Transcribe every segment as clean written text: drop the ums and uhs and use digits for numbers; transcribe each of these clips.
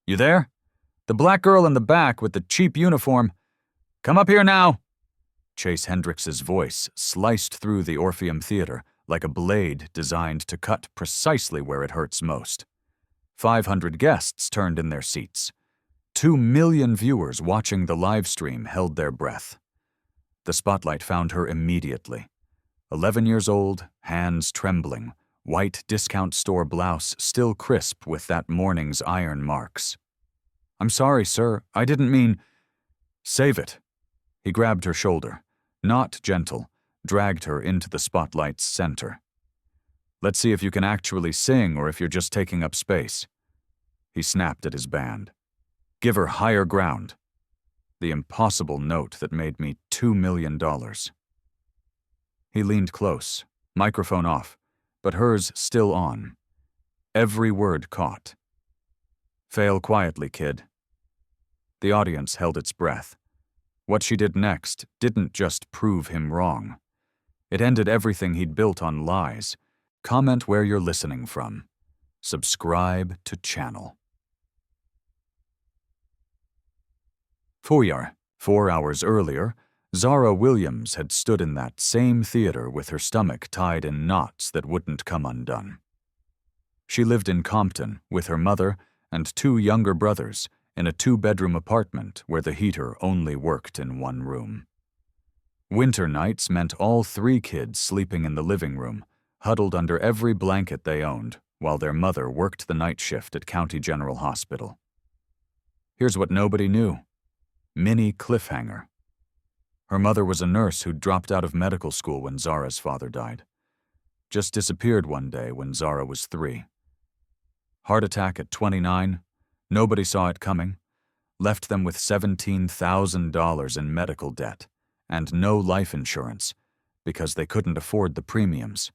You there? The black girl in the back with the cheap uniform. Come up here now. Chase Hendricks's voice sliced through the Orpheum Theater like a blade designed to cut precisely where it hurts most. 500 guests turned in their seats. 2 million viewers watching the live stream held their breath. The spotlight found her immediately. 11 years old, hands trembling, white discount store blouse still crisp with that morning's iron marks. "I'm sorry, sir. I didn't mean—" "Save it." He grabbed her shoulder, not gentle, dragged her into the spotlight's center. "Let's see if you can actually sing or if you're just taking up space." He snapped at his band. "Give her higher ground." The impossible note that made me $2 million. He leaned close, microphone off, but hers still on. Every word caught. "Fail quietly, kid." The audience held its breath. What she did next didn't just prove him wrong. It ended everything he'd built on lies. Comment where you're listening from. Subscribe to channel. Foyer. 4 hours earlier, Zara Williams had stood in that same theater with her stomach tied in knots that wouldn't come undone. She lived in Compton with her mother and 2 younger brothers in a 2-bedroom apartment where the heater only worked in one room. Winter nights meant all 3 kids sleeping in the living room, huddled under every blanket they owned, while their mother worked the night shift at County General Hospital. Here's what nobody knew. Mini cliffhanger. Her mother was a nurse who'd dropped out of medical school when Zara's father died. Just disappeared one day when Zara was 3. Heart attack at 29, nobody saw it coming, left them with $17,000 in medical debt and no life insurance because they couldn't afford the premiums.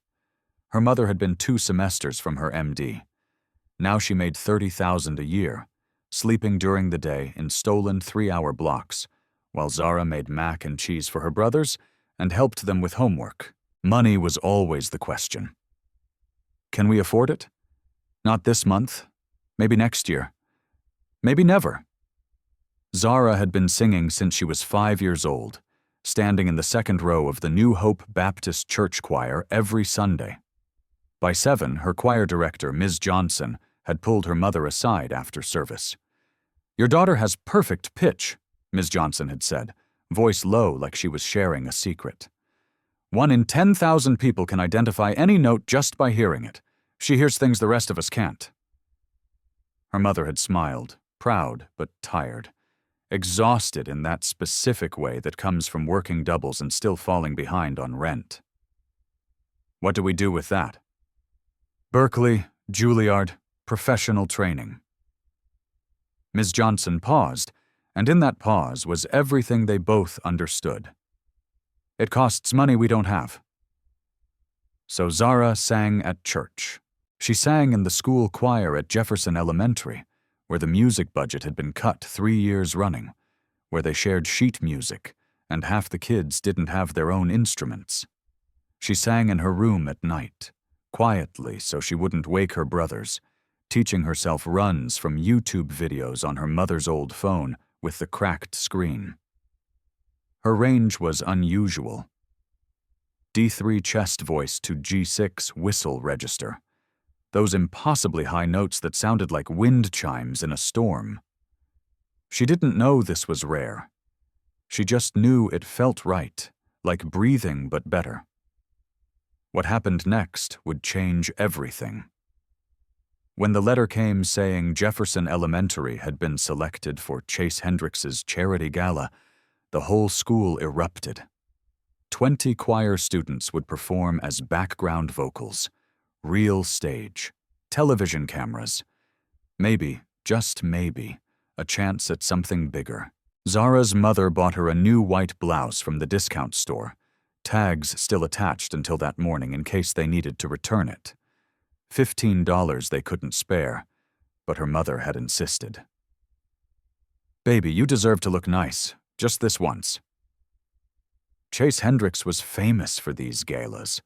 Her mother had been 2 semesters from her MD. Now she made $30,000 a year, sleeping during the day in stolen 3-hour blocks, while Zara made mac and cheese for her brothers and helped them with homework. Money was always the question. Can we afford it? Not this month. Maybe next year. Maybe never. Zara had been singing since she was 5 years old, standing in the 2nd row of the New Hope Baptist Church choir every Sunday. By 7, her choir director, Ms. Johnson, had pulled her mother aside after service. "Your daughter has perfect pitch," Ms. Johnson had said, voice low like she was sharing a secret. "1 in 10,000 people can identify any note just by hearing it. She hears things the rest of us can't." Her mother had smiled, proud but tired, exhausted in that specific way that comes from working doubles and still falling behind on rent. What do we do with that? Berkeley, Juilliard, professional training. Ms. Johnson paused, and in that pause was everything they both understood. It costs money we don't have. So Zara sang at church. She sang in the school choir at Jefferson Elementary, where the music budget had been cut 3 years running, where they shared sheet music, and half the kids didn't have their own instruments. She sang in her room at night, quietly so she wouldn't wake her brothers, teaching herself runs from YouTube videos on her mother's old phone with the cracked screen. Her range was unusual. D3 chest voice to G6 whistle register. Those impossibly high notes that sounded like wind chimes in a storm. She didn't know this was rare. She just knew it felt right, like breathing but better. What happened next would change everything. When the letter came saying Jefferson Elementary had been selected for Chase Hendricks's charity gala, the whole school erupted. 20 choir students would perform as background vocals. Real stage, television cameras. Maybe, just maybe, a chance at something bigger. Zara's mother bought her a new white blouse from the discount store, tags still attached until that morning in case they needed to return it. $15 they couldn't spare, but her mother had insisted. "Baby, you deserve to look nice, just this once." Chase Hendricks was famous for these galas.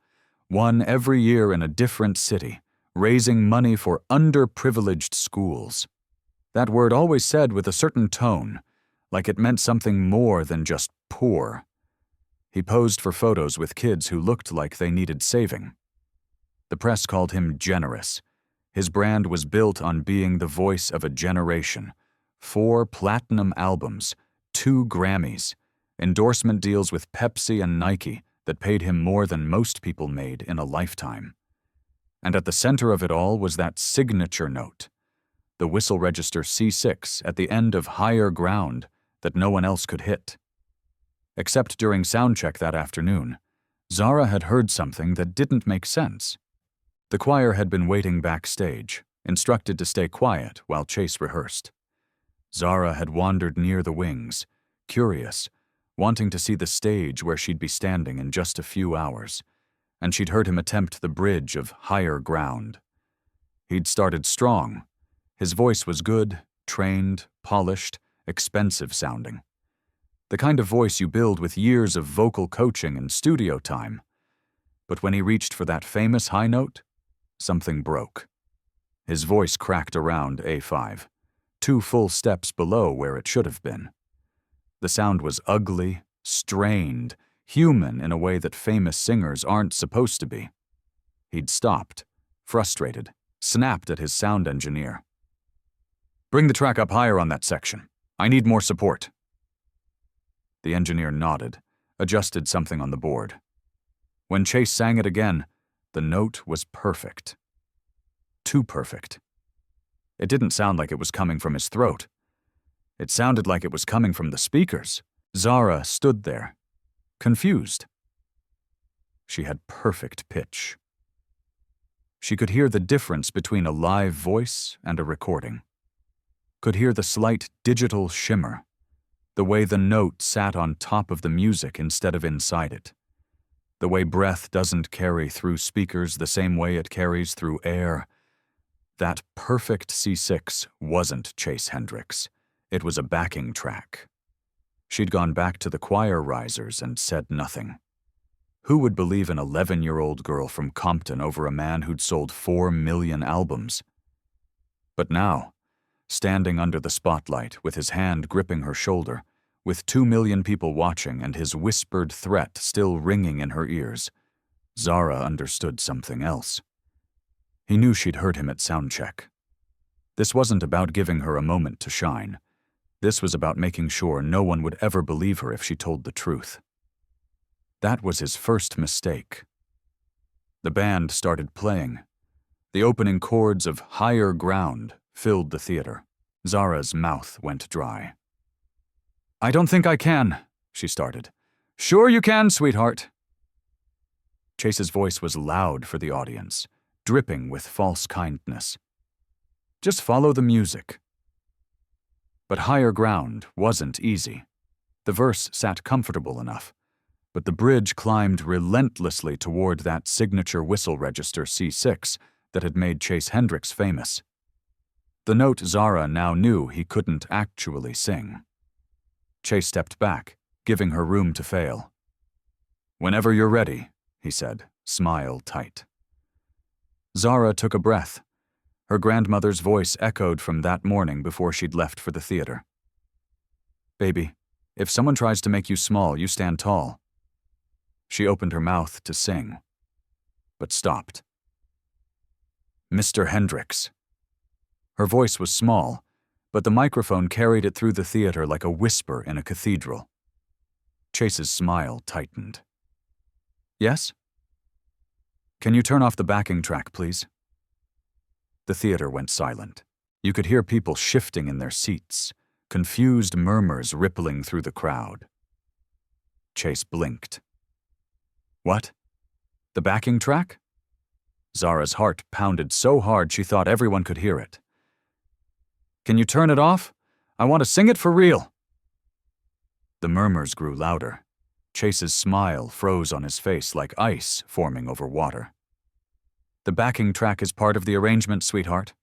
One every year in a different city, raising money for underprivileged schools. That word always said with a certain tone, like it meant something more than just poor. He posed for photos with kids who looked like they needed saving. The press called him generous. His brand was built on being the voice of a generation. 4 platinum albums, 2 Grammys, endorsement deals with Pepsi and Nike that paid him more than most people made in a lifetime. And at the center of it all was that signature note, the whistle register C6 at the end of Higher Ground that no one else could hit. Except during soundcheck that afternoon, Zara had heard something that didn't make sense. The choir had been waiting backstage, instructed to stay quiet while Chase rehearsed. Zara had wandered near the wings, curious, wanting to see the stage where she'd be standing in just a few hours, and she'd heard him attempt the bridge of Higher Ground. He'd started strong. His voice was good, trained, polished, expensive sounding. The kind of voice you build with years of vocal coaching and studio time. But when he reached for that famous high note, something broke. His voice cracked around A5, 2 full steps below where it should have been. The sound was ugly, strained, human in a way that famous singers aren't supposed to be. He'd stopped, frustrated, snapped at his sound engineer. "Bring the track up higher on that section. I need more support." The engineer nodded, adjusted something on the board. When Chase sang it again, the note was perfect. Too perfect. It didn't sound like it was coming from his throat. It sounded like it was coming from the speakers. Zara stood there, confused. She had perfect pitch. She could hear the difference between a live voice and a recording. Could hear the slight digital shimmer, the way the note sat on top of the music instead of inside it, the way breath doesn't carry through speakers the same way it carries through air. That perfect C6 wasn't Chase Hendricks. It was a backing track. She'd gone back to the choir risers and said nothing. Who would believe an 11-year-old girl from Compton over a man who'd sold 4 million albums? But now, standing under the spotlight with his hand gripping her shoulder, with 2 million people watching and his whispered threat still ringing in her ears, Zara understood something else. He knew she'd heard him at soundcheck. This wasn't about giving her a moment to shine. This was about making sure no one would ever believe her if she told the truth. That was his first mistake. The band started playing. The opening chords of Higher Ground filled the theater. Zara's mouth went dry. "I don't think I can," she started. "Sure you can, sweetheart." Chase's voice was loud for the audience, dripping with false kindness. "Just follow the music." But Higher Ground wasn't easy. The verse sat comfortable enough, but the bridge climbed relentlessly toward that signature whistle register C6 that had made Chase Hendricks famous. The note Zara now knew he couldn't actually sing. Chase stepped back, giving her room to fail. "Whenever you're ready," he said, smile tight. Zara took a breath. Her grandmother's voice echoed from that morning before she'd left for the theater. "Baby, if someone tries to make you small, you stand tall." She opened her mouth to sing, but stopped. "Mr. Hendricks." Her voice was small, but the microphone carried it through the theater like a whisper in a cathedral. Chase's smile tightened. "Yes?" "Can you turn off the backing track, please?" The theater went silent. You could hear people shifting in their seats, confused murmurs rippling through the crowd. Chase blinked. "What? The backing track?" Zara's heart pounded so hard she thought everyone could hear it. "Can you turn it off? I want to sing it for real." The murmurs grew louder. Chase's smile froze on his face like ice forming over water. "The backing track is part of the arrangement, sweetheart."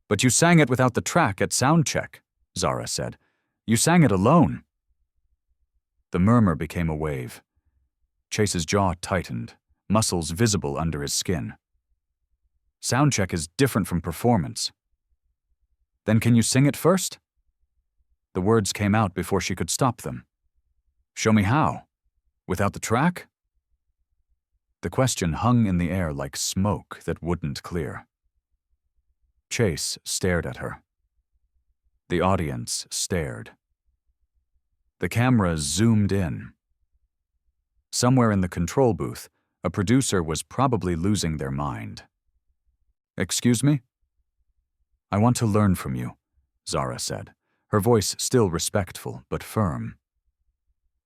"But you sang it without the track at soundcheck," Zara said. "You sang it alone." The murmur became a wave. Chase's jaw tightened, muscles visible under his skin. "Soundcheck is different from performance." Then can you sing it first? The words came out before she could stop them. Show me how. Without the track? The question hung in the air like smoke that wouldn't clear. Chase stared at her. The audience stared. The cameras zoomed in. Somewhere in the control booth, a producer was probably losing their mind. Excuse me? I want to learn from you, Zara said, her voice still respectful but firm.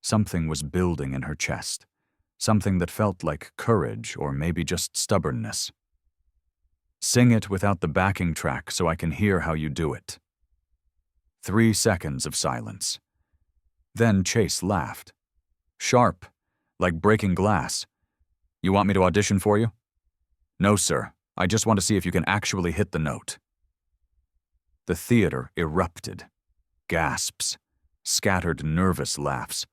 Something was building in her chest, something that felt like courage or maybe just stubbornness. Sing it without the backing track so I can hear how you do it. 3 seconds of silence. Then Chase laughed. Sharp, like breaking glass. You want me to audition for you? No, sir. I just want to see if you can actually hit the note. The theater erupted. Gasps. Scattered, nervous laughs.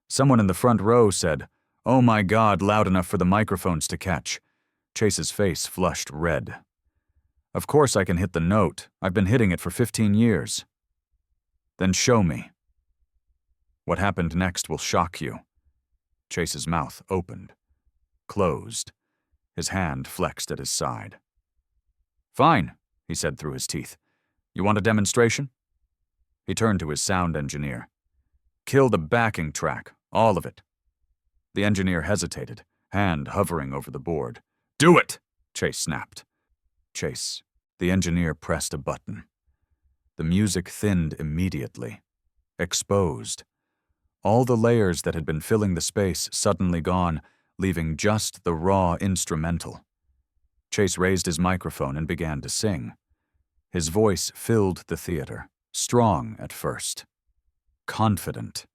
Someone in the front row said, "Oh my God," loud enough for the microphones to catch. Chase's face flushed red. Of course I can hit the note. I've been hitting it for 15 years. Then show me. What happened next will shock you. Chase's mouth opened, closed. His hand flexed at his side. Fine, he said through his teeth. You want a demonstration? He turned to his sound engineer. Kill the backing track, all of it. The engineer hesitated, hand hovering over the board. Do it, Chase snapped. Chase. The engineer pressed a button. The music thinned immediately. Exposed. All the layers that had been filling the space suddenly gone, leaving just the raw instrumental. Chase raised his microphone and began to sing. His voice filled the theater, strong at first. Confident.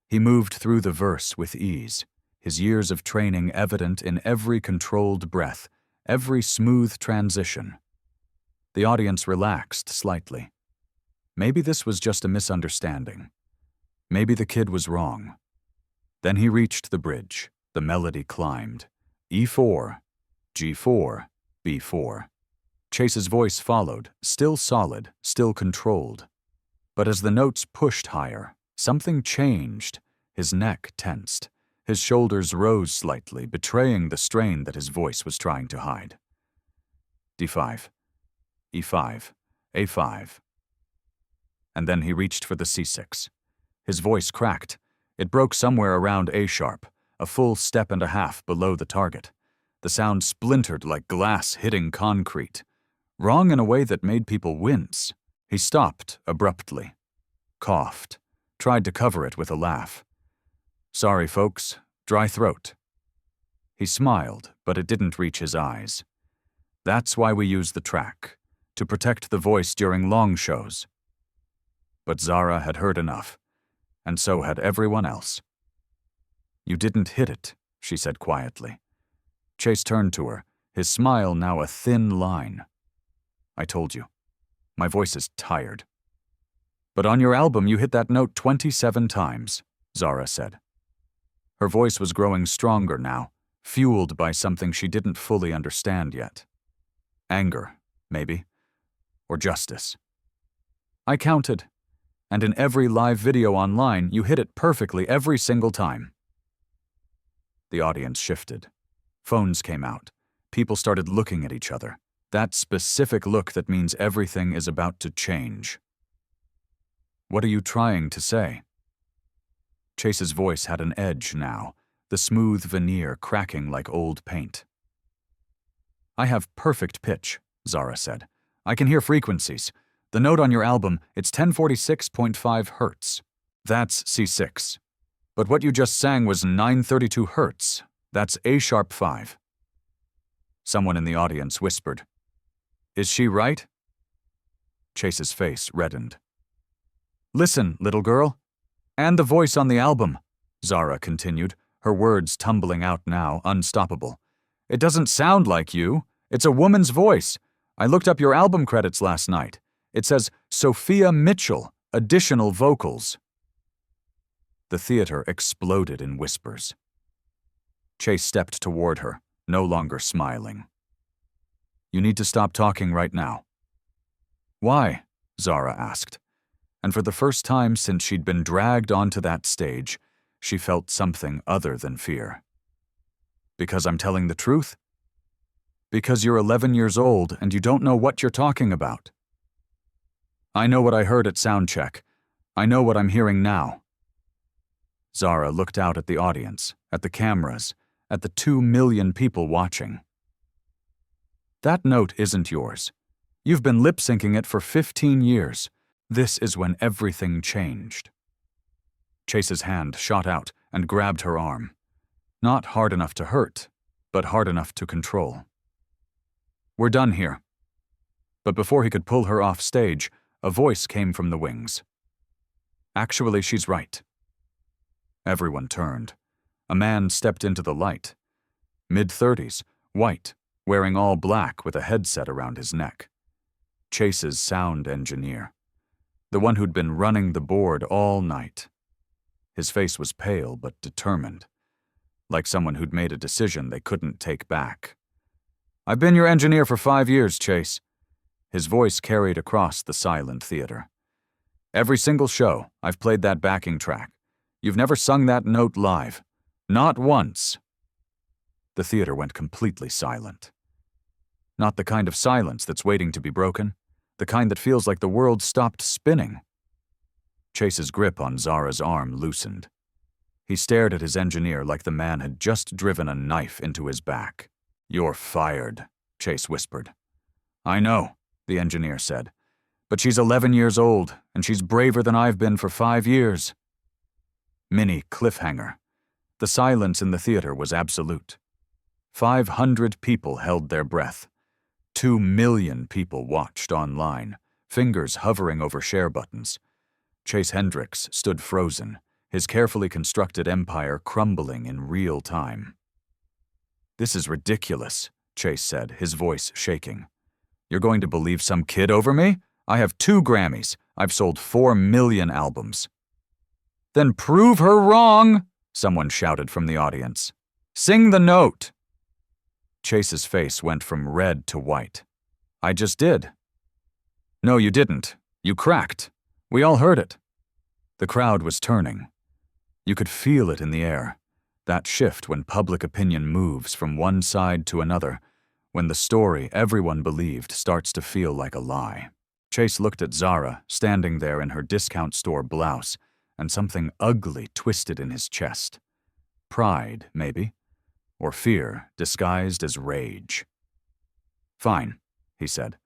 He moved through the verse with ease, his years of training evident in every controlled breath, every smooth transition. The audience relaxed slightly. Maybe this was just a misunderstanding. Maybe the kid was wrong. Then he reached the bridge. The melody climbed. E4, G4, B4. Chase's voice followed, still solid, still controlled. But as the notes pushed higher, something changed. His neck tensed. His shoulders rose slightly, betraying the strain that his voice was trying to hide. D5, E5, A5. And then he reached for the C6. His voice cracked. It broke somewhere around A-sharp, a full step and a half below the target. The sound splintered like glass hitting concrete. Wrong in a way that made people wince. He stopped abruptly. Coughed. Tried to cover it with a laugh. Sorry, folks. Dry throat. He smiled, but it didn't reach his eyes. That's why we use the track, to protect the voice during long shows. But Zara had heard enough, and so had everyone else. You didn't hit it, she said quietly. Chase turned to her, his smile now a thin line. I told you. My voice is tired. But on your album you hit that note 27 times, Zara said. Her voice was growing stronger now, fueled by something she didn't fully understand yet. Anger, maybe. Or justice. I counted, and in every live video online you hit it perfectly every single time. The audience shifted. Phones came out. People started looking at each other. That specific look that means everything is about to change. What are you trying to say? Chase's voice had an edge now, the smooth veneer cracking like old paint. I have perfect pitch, Zara said. I can hear frequencies. The note on your album, it's 1046.5 hertz. That's C6. But what you just sang was 932 hertz. That's A-sharp 5. Someone in the audience whispered, Is she right? Chase's face reddened. Listen, little girl. And the voice on the album, Zara continued, her words tumbling out now, unstoppable. It doesn't sound like you. It's a woman's voice. I looked up your album credits last night. It says Sophia Mitchell, additional vocals. The theater exploded in whispers. Chase stepped toward her, no longer smiling. You need to stop talking right now. Why? Zara asked, and for the first time since she'd been dragged onto that stage, she felt something other than fear. Because I'm telling the truth? Because you're 11 years old and you don't know what you're talking about. I know what I heard at sound check. I know what I'm hearing now. Zara looked out at the audience, at the cameras, at the 2 million people watching. That note isn't yours. You've been lip-syncing it for 15 years. This is when everything changed. Chase's hand shot out and grabbed her arm. Not hard enough to hurt, but hard enough to control. We're done here. But before he could pull her off stage, a voice came from the wings. Actually, she's right. Everyone turned. A man stepped into the light. Mid-30s, white, wearing all black with a headset around his neck. Chase's sound engineer. The one who'd been running the board all night. His face was pale but determined, like someone who'd made a decision they couldn't take back. I've been your engineer for 5 years, Chase. His voice carried across the silent theater. Every single show, I've played that backing track. You've never sung that note live. Not once. The theater went completely silent. Not the kind of silence that's waiting to be broken, the kind that feels like the world stopped spinning. Chase's grip on Zara's arm loosened. He stared at his engineer like the man had just driven a knife into his back. You're fired, Chase whispered. I know, the engineer said, but she's 11 years old, and she's braver than I've been for 5 years. Mini cliffhanger. The silence in the theater was absolute. 500 people held their breath. 2 million people watched online, fingers hovering over share buttons. Chase Hendricks stood frozen, his carefully constructed empire crumbling in real time. This is ridiculous, Chase said, his voice shaking. You're going to believe some kid over me? I have 2 Grammys. I've sold 4 million albums. Then prove her wrong, someone shouted from the audience. Sing the note. Chase's face went from red to white. I just did. No, you didn't. You cracked. We all heard it. The crowd was turning. You could feel it in the air, that shift when public opinion moves from one side to another, when the story everyone believed starts to feel like a lie. Chase looked at Zara, standing there in her discount store blouse, and something ugly twisted in his chest. Pride, maybe, or fear disguised as rage. Fine, he said.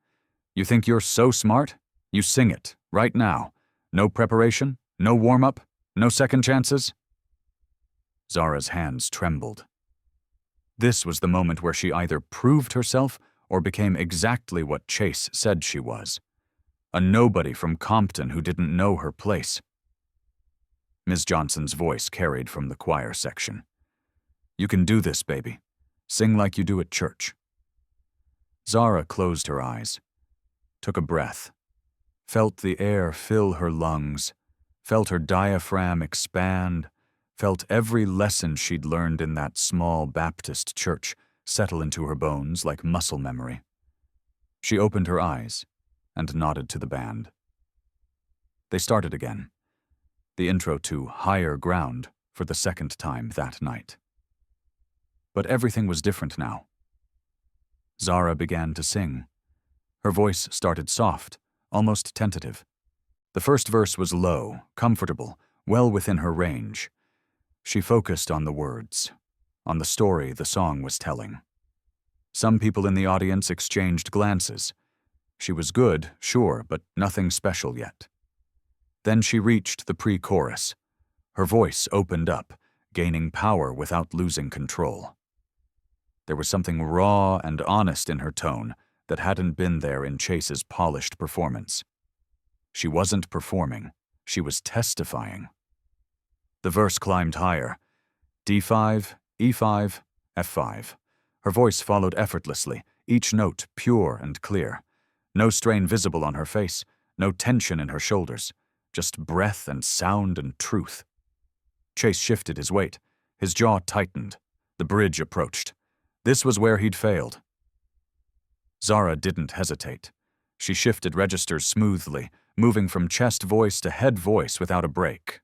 You think you're so smart? You sing it, right now. No preparation, no warm-up, no second chances? Zara's hands trembled. This was the moment where she either proved herself or became exactly what Chase said she was. A nobody from Compton who didn't know her place. Ms. Johnson's voice carried from the choir section. You can do this, baby. Sing like you do at church. Zara closed her eyes, took a breath, felt the air fill her lungs, felt her diaphragm expand, felt every lesson she'd learned in that small Baptist church settle into her bones like muscle memory. She opened her eyes and nodded to the band. They started again, the intro to Higher Ground for the second time that night. But everything was different now. Zara began to sing. Her voice started soft, almost tentative. The first verse was low, comfortable, well within her range. She focused on the words, on the story the song was telling. Some people in the audience exchanged glances. She was good, sure, but nothing special yet. Then she reached the pre-chorus. Her voice opened up, gaining power without losing control. There was something raw and honest in her tone that hadn't been there in Chase's polished performance. She wasn't performing, she was testifying. The verse climbed higher. D5, E5, F5. Her voice followed effortlessly, each note pure and clear. No strain visible on her face, no tension in her shoulders, just breath and sound and truth. Chase shifted his weight. His jaw tightened. The bridge approached. This was where he'd failed. Zara didn't hesitate. She shifted registers smoothly, moving from chest voice to head voice without a break.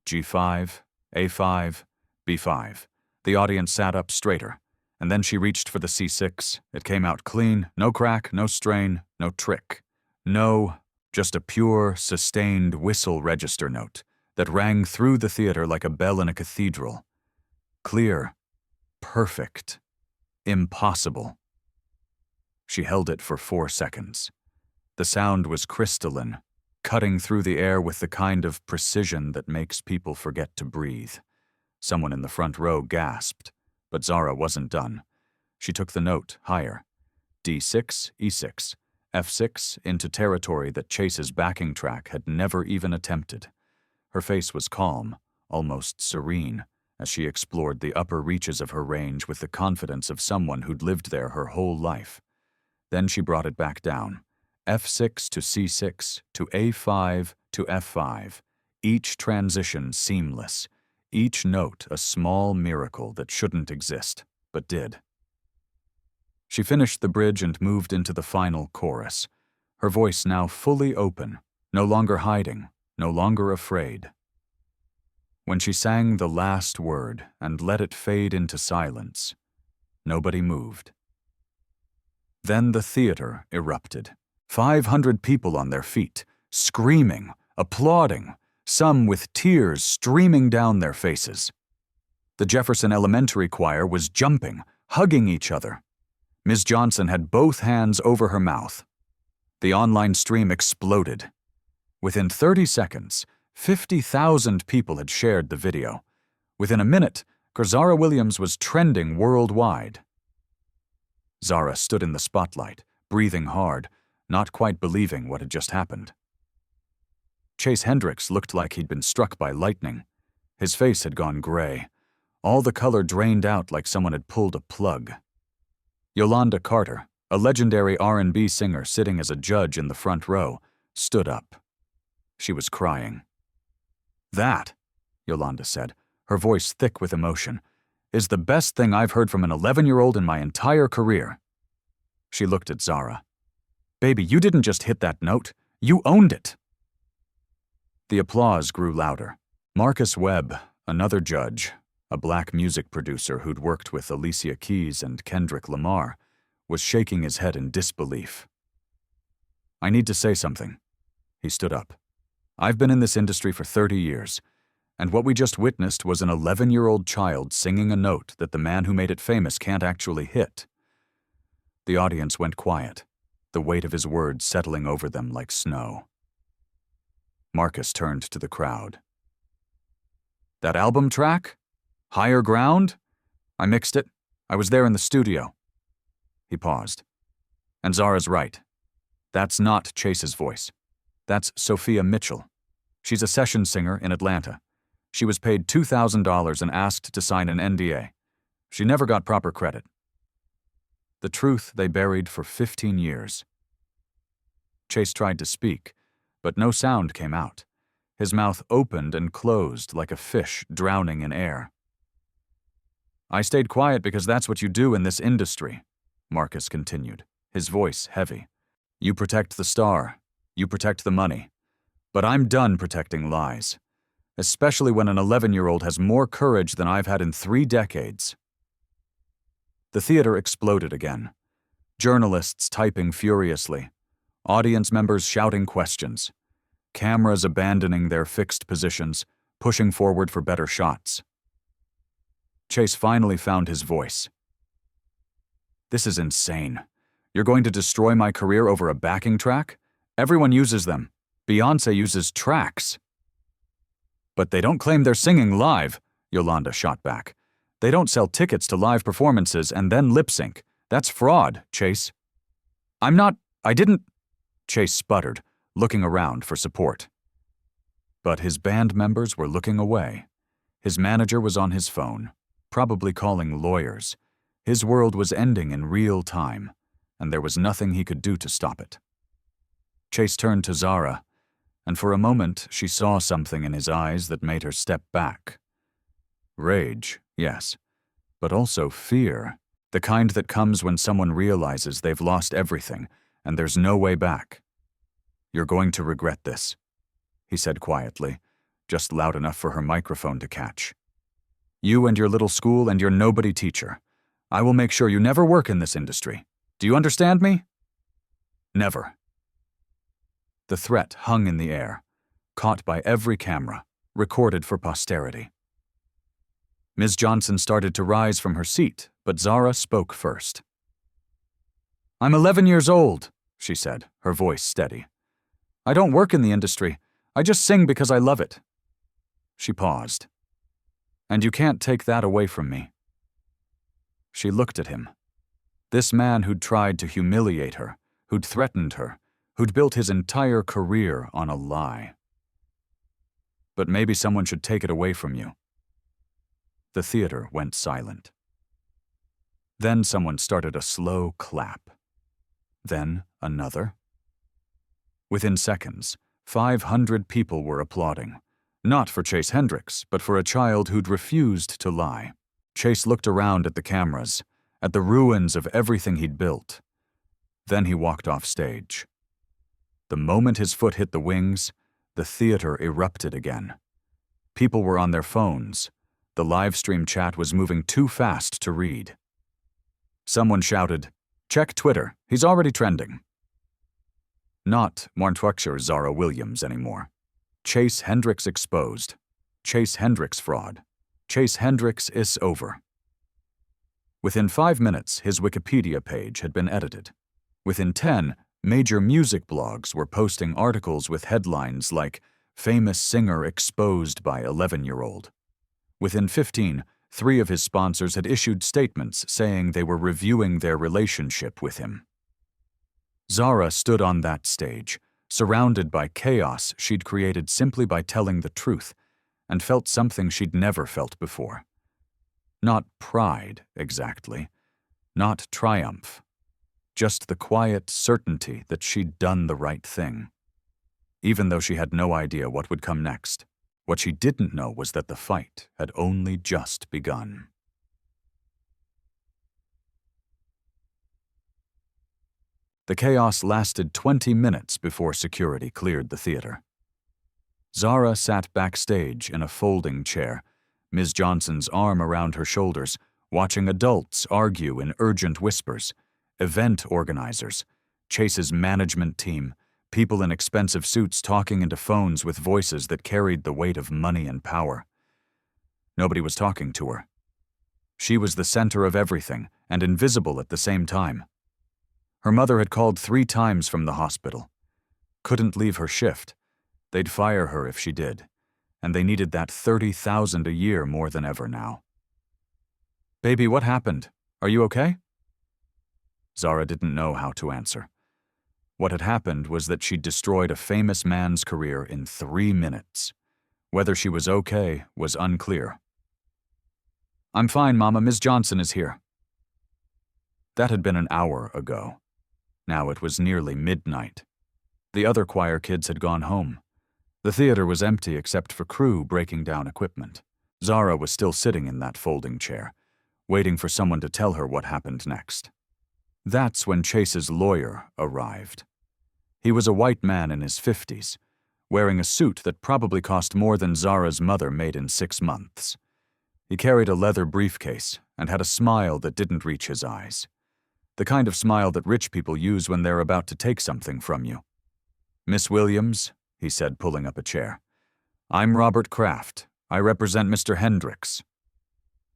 G5, A5, B5. The audience sat up straighter, and then she reached for the C6. It came out clean, no crack, no strain, no trick. No, just a pure, sustained whistle register note that rang through the theater like a bell in a cathedral. Clear, perfect, impossible. She held it for 4 seconds. The sound was crystalline, cutting through the air with the kind of precision that makes people forget to breathe. Someone in the front row gasped, but Zara wasn't done. She took the note higher. D6, E6, F6 into territory that Chase's backing track had never even attempted. Her face was calm, almost serene, as she explored the upper reaches of her range with the confidence of someone who'd lived there her whole life. Then she brought it back down. F6 to C6 to A5 to F5, each transition seamless, each note a small miracle that shouldn't exist, but did. She finished the bridge and moved into the final chorus, her voice now fully open, no longer hiding, no longer afraid. When she sang the last word and let it fade into silence, nobody moved. Then the theater erupted. 500 people on their feet, screaming, applauding, some with tears streaming down their faces. The Jefferson Elementary Choir was jumping, hugging each other. Ms. Johnson had both hands over her mouth. The online stream exploded. Within 30 seconds, 50,000 people had shared the video. Within a minute, Zara Williams was trending worldwide. Zara stood in the spotlight, breathing hard, not quite believing what had just happened. Chase Hendricks looked like he'd been struck by lightning. His face had gone gray. All the color drained out like someone had pulled a plug. Yolanda Carter, a legendary R&B singer sitting as a judge in the front row, stood up. She was crying. "That," Yolanda said, her voice thick with emotion, "is the best thing I've heard from an 11-year-old in my entire career." She looked at Zara. "Baby, you didn't just hit that note. You owned it." The applause grew louder. Marcus Webb, another judge, a black music producer who'd worked with Alicia Keys and Kendrick Lamar, was shaking his head in disbelief. "I need to say something." He stood up. "I've been in this industry for 30 years, and what we just witnessed was an 11-year-old child singing a note that the man who made it famous can't actually hit." The audience went quiet, the weight of his words settling over them like snow. Marcus turned to the crowd. "That album track? Higher Ground? I mixed it. I was there in the studio." He paused. "And Zara's right. That's not Chase's voice. That's Sophia Mitchell. She's a session singer in Atlanta. She was paid $2,000 and asked to sign an NDA. She never got proper credit." The truth they buried for 15 years. Chase tried to speak, but no sound came out. His mouth opened and closed like a fish drowning in air. "I stayed quiet because that's what you do in this industry," Marcus continued, his voice heavy. "You protect the star. You protect the money. But I'm done protecting lies, especially when an 11-year-old has more courage than I've had in 3 decades. The theater exploded again. Journalists typing furiously. Audience members shouting questions. Cameras abandoning their fixed positions, pushing forward for better shots. Chase finally found his voice. "This is insane. You're going to destroy my career over a backing track? Everyone uses them. Beyoncé uses tracks." "But they don't claim they're singing live," Yolanda shot back. "They don't sell tickets to live performances and then lip sync. That's fraud, Chase." I didn't," Chase sputtered, looking around for support. But his band members were looking away. His manager was on his phone, probably calling lawyers. His world was ending in real time, and there was nothing he could do to stop it. Chase turned to Zara, and for a moment she saw something in his eyes that made her step back. Rage, yes, but also fear, the kind that comes when someone realizes they've lost everything and there's no way back. "You're going to regret this," he said quietly, just loud enough for her microphone to catch. "You and your little school and your nobody teacher. I will make sure you never work in this industry. Do you understand me?" "Never." The threat hung in the air, caught by every camera, recorded for posterity. Ms. Johnson started to rise from her seat, but Zara spoke first. "I'm 11 years old," she said, her voice steady. "I don't work in the industry. I just sing because I love it." She paused. "And you can't take that away from me." She looked at him. This man who'd tried to humiliate her, who'd threatened her, who'd built his entire career on a lie. "But maybe someone should take it away from you." The theater went silent. Then someone started a slow clap. Then another. Within seconds, 500 people were applauding, not for Chase Hendricks, but for a child who'd refused to lie. Chase looked around at the cameras, at the ruins of everything he'd built. Then he walked off stage. The moment his foot hit the wings, the theater erupted again. People were on their phones. The live stream chat was moving too fast to read. Someone shouted, "Check Twitter, he's already trending." Not Marntwuxer Zara Williams anymore. Chase Hendricks exposed. Chase Hendricks fraud. Chase Hendricks is over. Within 5 minutes, his Wikipedia page had been edited. Within 10, major music blogs were posting articles with headlines like, "Famous Singer Exposed by 11-year-old." Within 15, 3 of his sponsors had issued statements saying they were reviewing their relationship with him. Zara stood on that stage, surrounded by chaos she'd created simply by telling the truth, and felt something she'd never felt before. Not pride, exactly. Not triumph. Just the quiet certainty that she'd done the right thing. Even though she had no idea what would come next, what she didn't know was that the fight had only just begun. The chaos lasted 20 minutes before security cleared the theater. Zara sat backstage in a folding chair, Ms. Johnson's arm around her shoulders, watching adults argue in urgent whispers, event organizers, Chase's management team, people in expensive suits talking into phones with voices that carried the weight of money and power. Nobody was talking to her. She was the center of everything and invisible at the same time. Her mother had called 3 times from the hospital. Couldn't leave her shift. They'd fire her if she did, and they needed that $30,000 a year more than ever now. "Baby, what happened? Are you okay?" Zara didn't know how to answer. What had happened was that she'd destroyed a famous man's career in 3 minutes. Whether she was okay was unclear. "I'm fine, Mama. Ms. Johnson is here." That had been an hour ago. Now it was nearly midnight. The other choir kids had gone home. The theater was empty except for crew breaking down equipment. Zara was still sitting in that folding chair, waiting for someone to tell her what happened next. That's when Chase's lawyer arrived. He was a white man in his 50s, wearing a suit that probably cost more than Zara's mother made in 6 months. He carried a leather briefcase and had a smile that didn't reach his eyes. The kind of smile that rich people use when they're about to take something from you. "Miss Williams," he said, pulling up a chair. "I'm Robert Kraft. I represent Mr. Hendricks."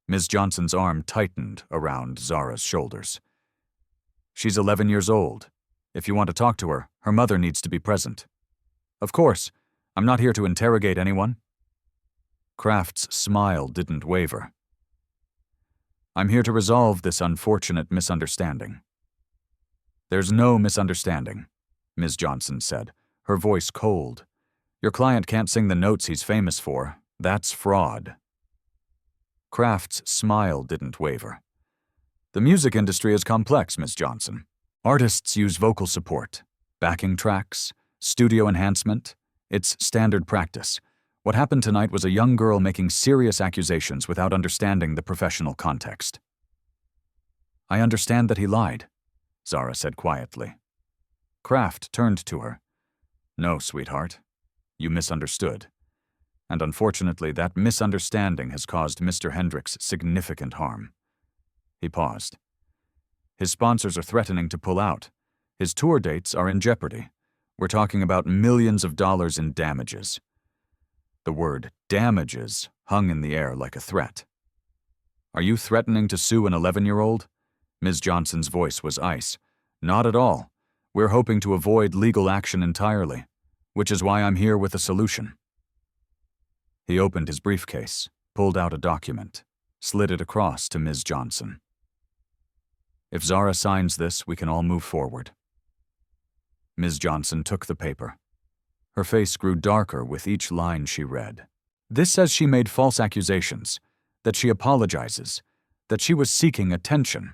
Ms. Johnson's arm tightened around Zara's shoulders. "She's 11 years old. If you want to talk to her, her mother needs to be present." "Of course. I'm not here to interrogate anyone." Kraft's smile didn't waver. "I'm here to resolve this unfortunate misunderstanding." "There's no misunderstanding," Ms. Johnson said, her voice cold. "Your client can't sing the notes he's famous for. That's fraud." Kraft's smile didn't waver. "The music industry is complex, Ms. Johnson. Artists use vocal support, backing tracks, studio enhancement. It's standard practice. What happened tonight was a young girl making serious accusations without understanding the professional context." "I understand that he lied," Zara said quietly. Kraft turned to her. No, sweetheart. You misunderstood. And unfortunately, that misunderstanding has caused Mr. Hendricks significant harm. He paused. His sponsors are threatening to pull out. His tour dates are in jeopardy. We're talking about millions of dollars in damages. The word damages hung in the air like a threat. Are you threatening to sue an 11-year-old? Ms. Johnson's voice was ice. Not at all. We're hoping to avoid legal action entirely, which is why I'm here with a solution. He opened his briefcase, pulled out a document, slid it across to Ms. Johnson. If Zara signs this, we can all move forward. Ms. Johnson took the paper. Her face grew darker with each line she read. This says she made false accusations, that she apologizes, that she was seeking attention.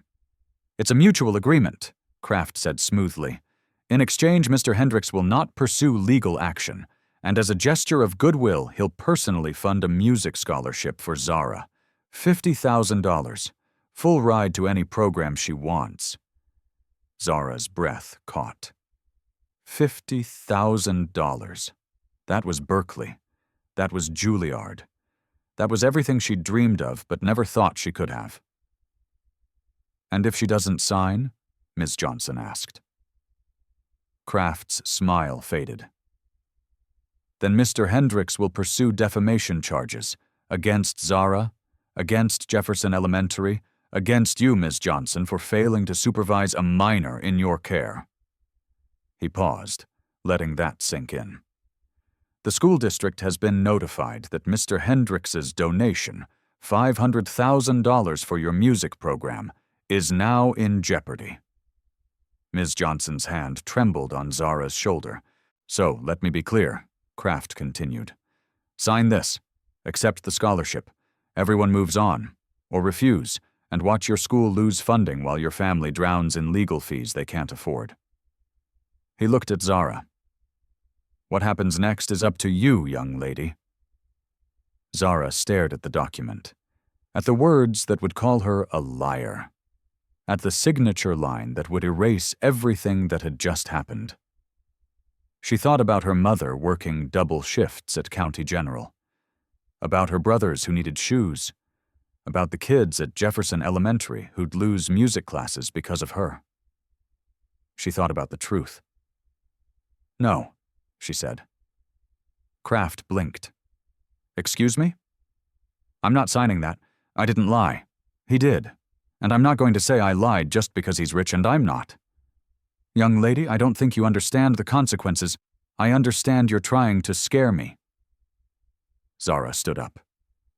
It's a mutual agreement, Kraft said smoothly. In exchange, Mr. Hendricks will not pursue legal action, and as a gesture of goodwill, he'll personally fund a music scholarship for Zara. $50,000. Full ride to any program she wants. Zara's breath caught. $50,000. That was Berkeley. That was Juilliard. That was everything she'd dreamed of but never thought she could have. And if she doesn't sign? Ms. Johnson asked. Kraft's smile faded. Then Mr. Hendricks will pursue defamation charges against Zara, against Jefferson Elementary, against you, Ms. Johnson, for failing to supervise a minor in your care. He paused, letting that sink in. The school district has been notified that Mr. Hendricks's donation, $500,000 for your music program, is now in jeopardy. Ms. Johnson's hand trembled on Zara's shoulder. So, let me be clear, Kraft continued. Sign this. Accept the scholarship. Everyone moves on. Or refuse, and watch your school lose funding while your family drowns in legal fees they can't afford. He looked at Zara. What happens next is up to you, young lady. Zara stared at the document, at the words that would call her a liar, at the signature line that would erase everything that had just happened. She thought about her mother working double shifts at County General, about her brothers who needed shoes, about the kids at Jefferson Elementary who'd lose music classes because of her. She thought about the truth. No, she said. Kraft blinked. Excuse me? I'm not signing that. I didn't lie. He did. And I'm not going to say I lied just because he's rich and I'm not. Young lady, I don't think you understand the consequences. I understand you're trying to scare me. Zara stood up.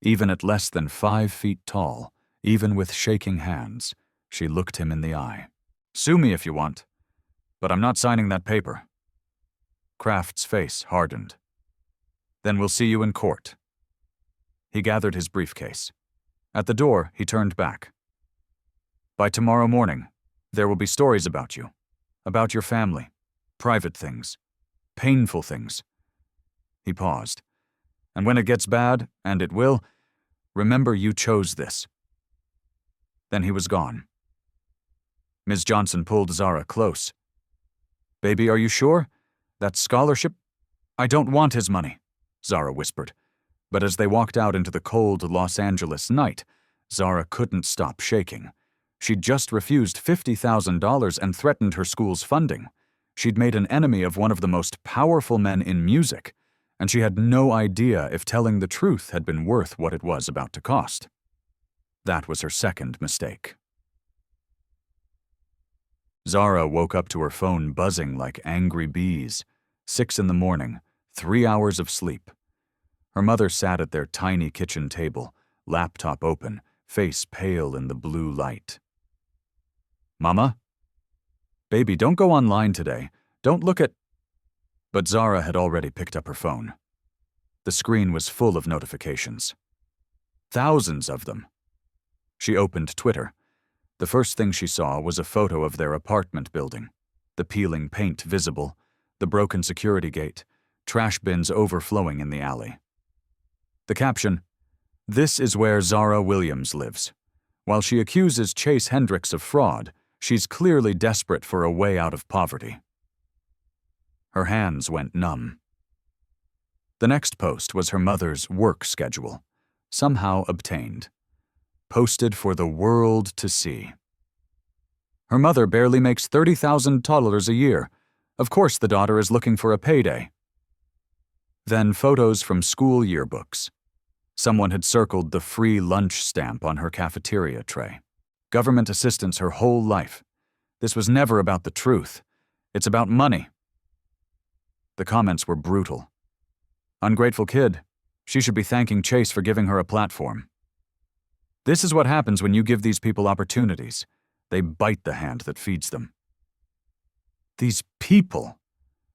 Even at less than 5 feet tall, even with shaking hands, she looked him in the eye. Sue me if you want, but I'm not signing that paper. Kraft's face hardened. Then we'll see you in court. He gathered his briefcase. At the door, he turned back. By tomorrow morning, there will be stories about you, about your family, private things, painful things. He paused. And when it gets bad, and it will, remember you chose this. Then he was gone. Ms. Johnson pulled Zara close. Baby, are you sure? That scholarship? I don't want his money, Zara whispered. But as they walked out into the cold Los Angeles night, Zara couldn't stop shaking. She'd just refused $50,000 and threatened her school's funding. She'd made an enemy of one of the most powerful men in music, and she had no idea if telling the truth had been worth what it was about to cost. That was her second mistake. Zara woke up to her phone buzzing like angry bees. 6 in the morning, 3 hours of sleep. Her mother sat at their tiny kitchen table, laptop open, face pale in the blue light. Mama? Baby, don't go online today. Don't look at... But Zara had already picked up her phone. The screen was full of notifications. Thousands of them. She opened Twitter. The first thing she saw was a photo of their apartment building, the peeling paint visible, the broken security gate, trash bins overflowing in the alley. The caption, "This is where Zara Williams lives. While she accuses Chase Hendricks of fraud, she's clearly desperate for a way out of poverty." Her hands went numb. The next post was her mother's work schedule, somehow obtained, posted for the world to see. Her mother barely makes $30,000 a year. Of course the daughter is looking for a payday. Then photos from school yearbooks. Someone had circled the free lunch stamp on her cafeteria tray. Government assistance her whole life. This was never about the truth. It's about money. The comments were brutal. Ungrateful kid. She should be thanking Chase for giving her a platform. This is what happens when you give these people opportunities. They bite the hand that feeds them. These people.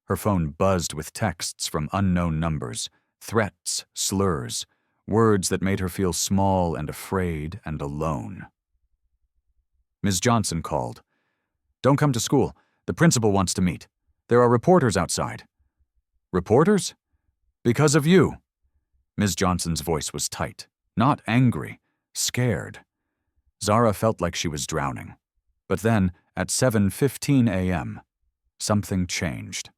Her phone buzzed with texts from unknown numbers, threats, slurs, words that made her feel small and afraid and alone. Ms. Johnson called. Don't come to school. The principal wants to meet. There are reporters outside. Reporters? Because of you. Ms. Johnson's voice was tight, not angry, scared. Zara felt like she was drowning. But then, at 7:15 a.m., something changed.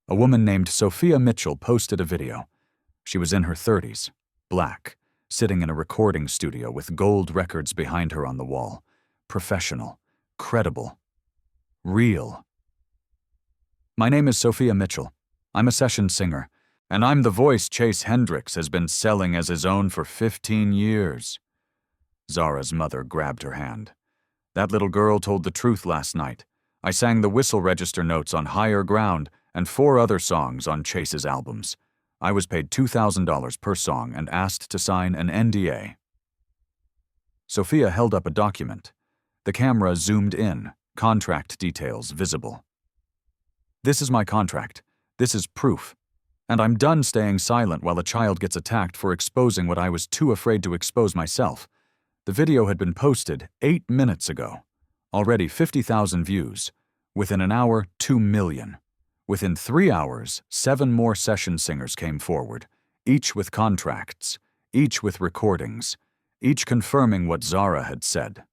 A woman named Sophia Mitchell posted a video. She was in her 30s, black, sitting in a recording studio with gold records behind her on the wall. Professional, credible, real. My name is Sophia Mitchell. I'm a session singer, and I'm the voice Chase Hendricks has been selling as his own for 15 years. Zara's mother grabbed her hand. That little girl told the truth last night. I sang the whistle register notes on Higher Ground and 4 other songs on Chase's albums. I was paid $2,000 per song and asked to sign an NDA. Sophia held up a document. The camera zoomed in, contract details visible. This is my contract. This is proof. And I'm done staying silent while a child gets attacked for exposing what I was too afraid to expose myself. The video had been posted 8 minutes ago. Already 50,000 views. Within an hour, 2 million. Within 3 hours, 7 more session singers came forward, each with contracts, each with recordings, each confirming what Zara had said.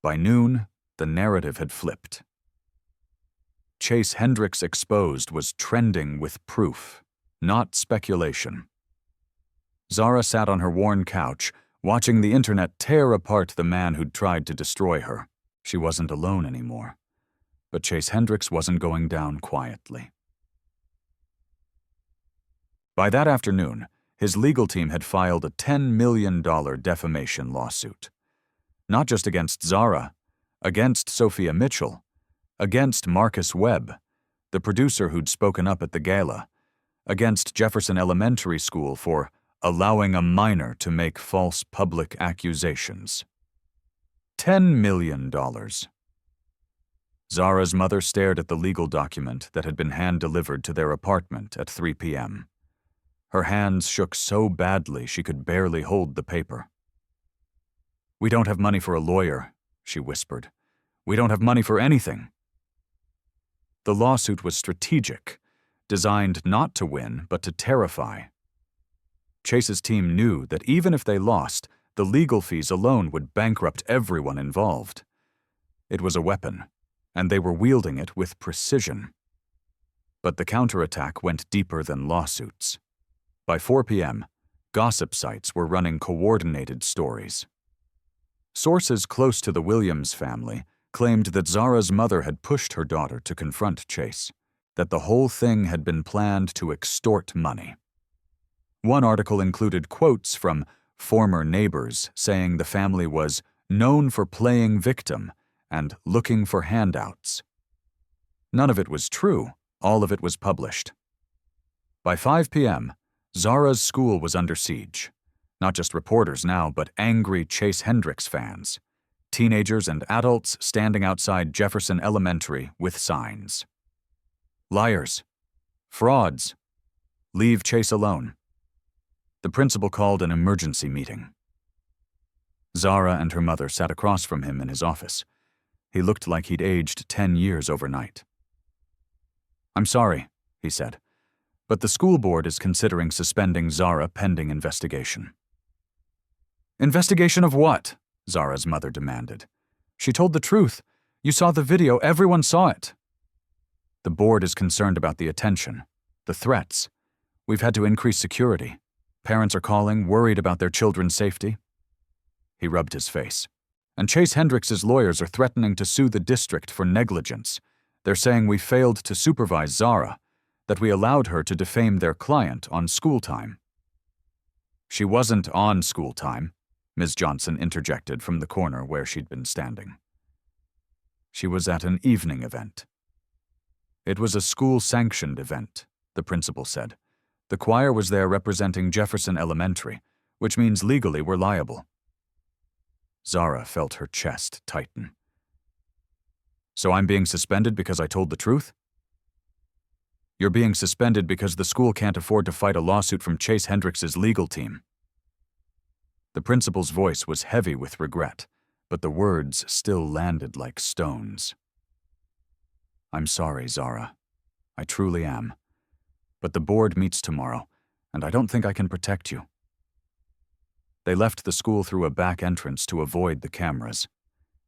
By noon, the narrative had flipped. Chase Hendricks Exposed was trending with proof, not speculation. Zara sat on her worn couch, watching the internet tear apart the man who'd tried to destroy her. She wasn't alone anymore. But Chase Hendricks wasn't going down quietly. By that afternoon, his legal team had filed a $10 million defamation lawsuit. Not just against Zara, against Sophia Mitchell, against Marcus Webb, the producer who'd spoken up at the gala, against Jefferson Elementary School for allowing a minor to make false public accusations. $10 million. Zara's mother stared at the legal document that had been hand-delivered to their apartment at 3 p.m. Her hands shook so badly she could barely hold the paper. We don't have money for a lawyer, she whispered. We don't have money for anything. The lawsuit was strategic, designed not to win, but to terrify. Chase's team knew that even if they lost, the legal fees alone would bankrupt everyone involved. It was a weapon, and they were wielding it with precision. But the counterattack went deeper than lawsuits. By 4 p.m., gossip sites were running coordinated stories. Sources close to the Williams family claimed that Zara's mother had pushed her daughter to confront Chase, that the whole thing had been planned to extort money. One article included quotes from former neighbors saying the family was known for playing victim and looking for handouts. None of it was true, all of it was published. By 5 p.m., Zara's school was under siege. Not just reporters now, but angry Chase Hendricks fans. Teenagers and adults standing outside Jefferson Elementary with signs. Liars. Frauds. Leave Chase alone. The principal called an emergency meeting. Zara and her mother sat across from him in his office. He looked like he'd aged 10 years overnight. I'm sorry, he said, but the school board is considering suspending Zara pending investigation. Investigation of what? Zara's mother demanded. She told the truth. You saw the video, everyone saw it. The board is concerned about the attention, the threats. We've had to increase security. Parents are calling, worried about their children's safety." He rubbed his face. "And Chase Hendricks's lawyers are threatening to sue the district for negligence. They're saying we failed to supervise Zara, that we allowed her to defame their client on school time." "She wasn't on school time," Ms. Johnson interjected from the corner where she'd been standing. "She was at an evening event." "It was a school-sanctioned event," the principal said. "The choir was there representing Jefferson Elementary, which means legally we're liable." Zara felt her chest tighten. "So I'm being suspended because I told the truth?" "You're being suspended because the school can't afford to fight a lawsuit from Chase Hendricks's legal team." The principal's voice was heavy with regret, but the words still landed like stones. "I'm sorry, Zara. I truly am. But the board meets tomorrow, and I don't think I can protect you." They left the school through a back entrance to avoid the cameras.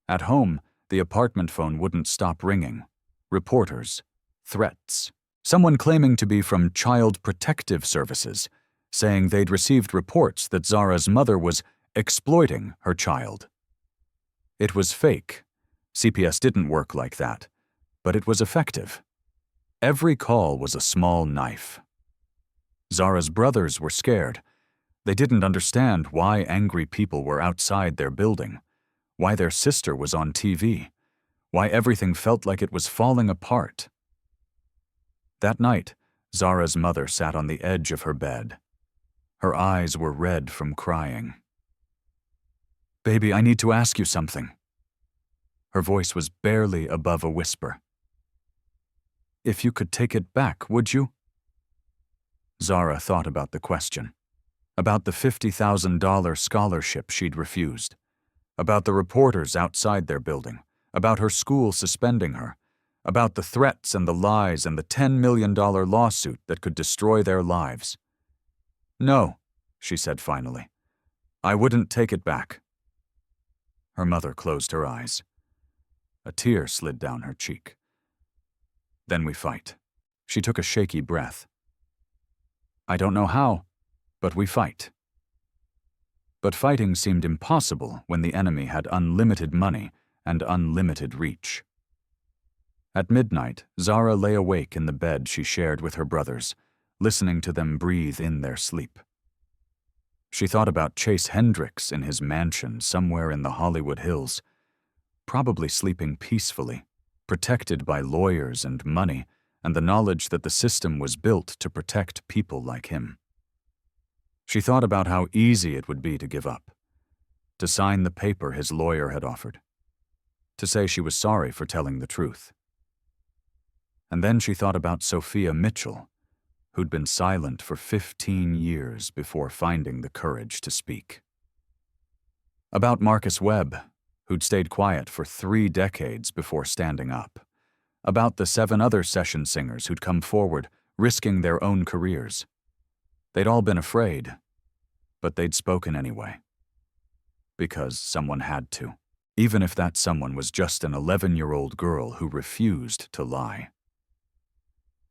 At home, the apartment phone wouldn't stop ringing. Reporters, threats, someone claiming to be from Child Protective Services, saying they'd received reports that Zara's mother was exploiting her child. It was fake. CPS didn't work like that, but it was effective. Every call was a small knife. Zara's brothers were scared. They didn't understand why angry people were outside their building, why their sister was on TV, why everything felt like it was falling apart. That night, Zara's mother sat on the edge of her bed. Her eyes were red from crying. "Baby, I need to ask you something." Her voice was barely above a whisper. "If you could take it back, would you?" Zara thought about the question, about the $50,000 scholarship she'd refused, about the reporters outside their building, about her school suspending her, about the threats and the lies and the $10 million lawsuit that could destroy their lives. "No," she said finally. "I wouldn't take it back." Her mother closed her eyes. A tear slid down her cheek. "Then we fight." She took a shaky breath. "I don't know how, but we fight." But fighting seemed impossible when the enemy had unlimited money and unlimited reach. At midnight, Zara lay awake in the bed she shared with her brothers, listening to them breathe in their sleep. She thought about Chase Hendricks in his mansion somewhere in the Hollywood Hills, probably sleeping peacefully, protected by lawyers and money, and the knowledge that the system was built to protect people like him. She thought about how easy it would be to give up, to sign the paper his lawyer had offered, to say she was sorry for telling the truth. And then she thought about Sophia Mitchell, who'd been silent for 15 years before finding the courage to speak. About Marcus Webb, who'd stayed quiet for 3 decades before standing up. About the 7 other session singers who'd come forward, risking their own careers. They'd all been afraid, but they'd spoken anyway. Because someone had to, even if that someone was just an 11-year-old girl who refused to lie.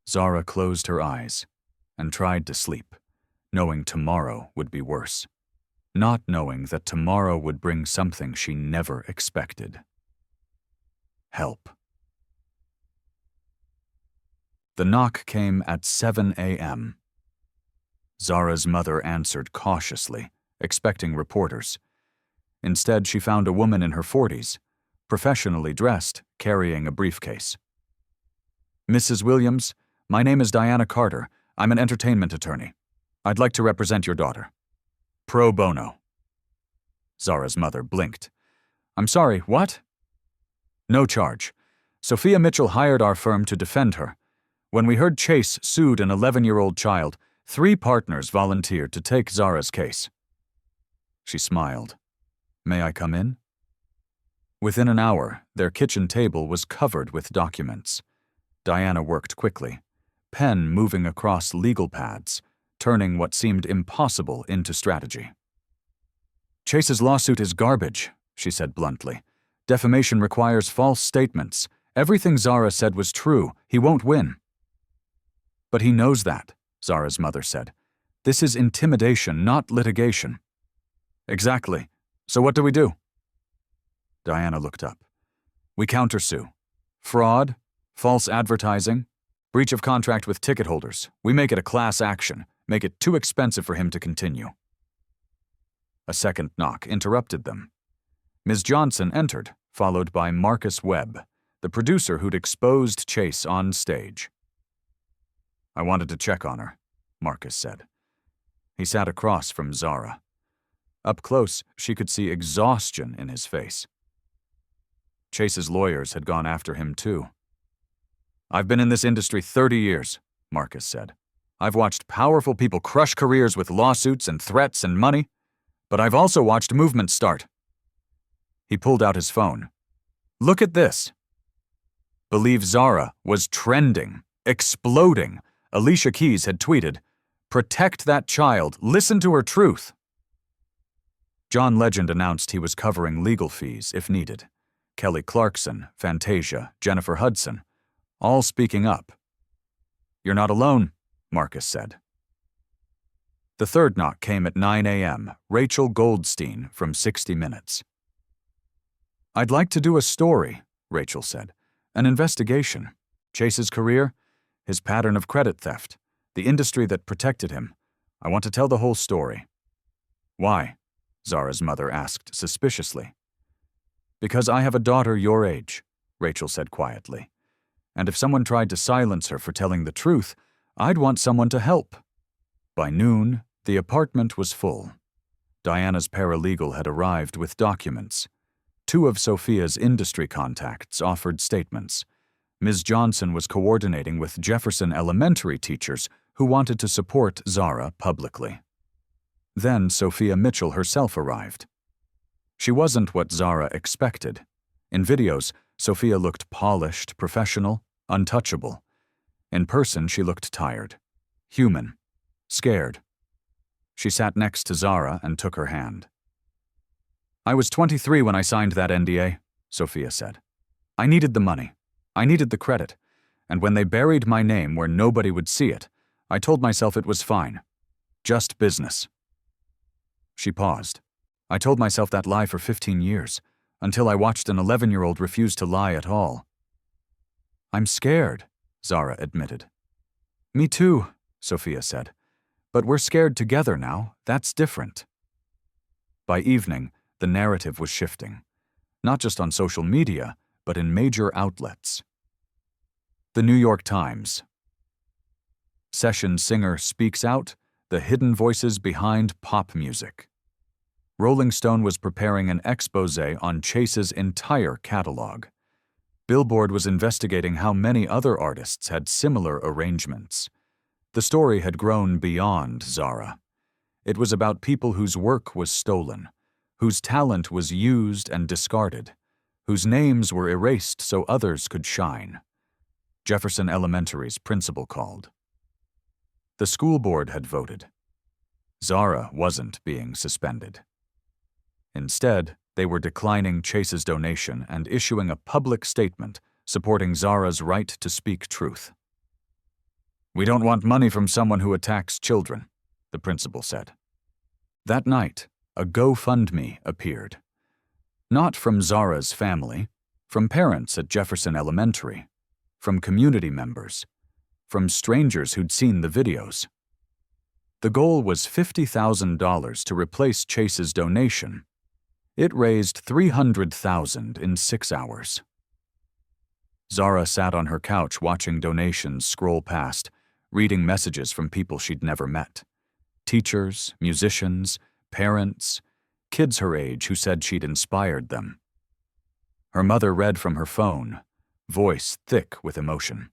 Zara closed her eyes and tried to sleep, knowing tomorrow would be worse, not knowing that tomorrow would bring something she never expected. Help. The knock came at 7 a.m. Zara's mother answered cautiously, expecting reporters. Instead, she found a woman in her 40s, professionally dressed, carrying a briefcase. "Mrs. Williams, my name is Diana Carter. I'm an entertainment attorney. I'd like to represent your daughter. Pro bono." Zara's mother blinked. "I'm sorry, what?" "No charge. Sophia Mitchell hired our firm to defend her. When we heard Chase sued an 11-year-old child, 3 partners volunteered to take Zara's case." She smiled. "May I come in?" Within an hour, their kitchen table was covered with documents. Diana worked quickly, pen moving across legal pads, turning what seemed impossible into strategy. "Chase's lawsuit is garbage," she said bluntly. "Defamation requires false statements, Everything Zara said was true. He won't win. But he knows that, Zara's mother said. This is intimidation, not litigation. Exactly. So what do we do? Diana looked up. We countersue. Fraud, false advertising, breach of contract with ticket holders. We make it a class action, make it too expensive for him to continue. A second knock interrupted them. Ms. Johnson entered, followed by Marcus Webb, the producer who'd exposed Chase on stage. I wanted to check on her, Marcus said. He sat across from Zara. Up close, she could see exhaustion in his face. Chase's lawyers had gone after him too. I've been in this industry 30 years, Marcus said. I've watched powerful people crush careers with lawsuits and threats and money, but I've also watched movements start. He pulled out his phone. Look at this. Believe Zara was trending, exploding. Alicia Keys had tweeted, "Protect that child, listen to her truth." John Legend announced he was covering legal fees if needed. Kelly Clarkson, Fantasia, Jennifer Hudson, all speaking up. You're not alone, Marcus said. The third knock came at 9 a.m., Rachel Goldstein from 60 Minutes. I'd like to do a story, Rachel said. An investigation. Chase's career, his pattern of credit theft, the industry that protected him. I want to tell the whole story. Why? Zara's mother asked suspiciously. Because I have a daughter your age, Rachel said quietly. And if someone tried to silence her for telling the truth, I'd want someone to help. By noon, the apartment was full. Diana's paralegal had arrived with documents. 2 of Sophia's industry contacts offered statements. Ms. Johnson was coordinating with Jefferson Elementary teachers who wanted to support Zara publicly. Then Sophia Mitchell herself arrived. She wasn't what Zara expected. In videos, Sophia looked polished, professional, untouchable. In person, she looked tired, human, scared. She sat next to Zara and took her hand. I was 23 when I signed that NDA, Sophia said. I needed the money. I needed the credit. And when they buried my name where nobody would see it, I told myself it was fine. Just business. She paused. I told myself that lie for 15 years, until I watched an 11-year-old refuse to lie at all. I'm scared, Zara admitted. Me too, Sophia said. But we're scared together now. That's different. By evening, the narrative was shifting. Not just on social media, but in major outlets. The New York Times. Session singer speaks out, the hidden voices behind pop music. Rolling Stone was preparing an exposé on Chase's entire catalog. Billboard was investigating how many other artists had similar arrangements. The story had grown beyond Zara. It was about people whose work was stolen, whose talent was used and discarded, whose names were erased so others could shine. Jefferson Elementary's principal called. The school board had voted. Zara wasn't being suspended. Instead, they were declining Chase's donation and issuing a public statement supporting Zara's right to speak truth. We don't want money from someone who attacks children, the principal said. That night, a GoFundMe appeared. Not from Zara's family, from parents at Jefferson Elementary, from community members, from strangers who'd seen the videos. The goal was $50,000 to replace Chase's donation. It raised $300,000 in 6 hours. Zara sat on her couch watching donations scroll past, reading messages from people she'd never met. Teachers, musicians, parents, kids her age who said she'd inspired them. Her mother read from her phone, voice thick with emotion.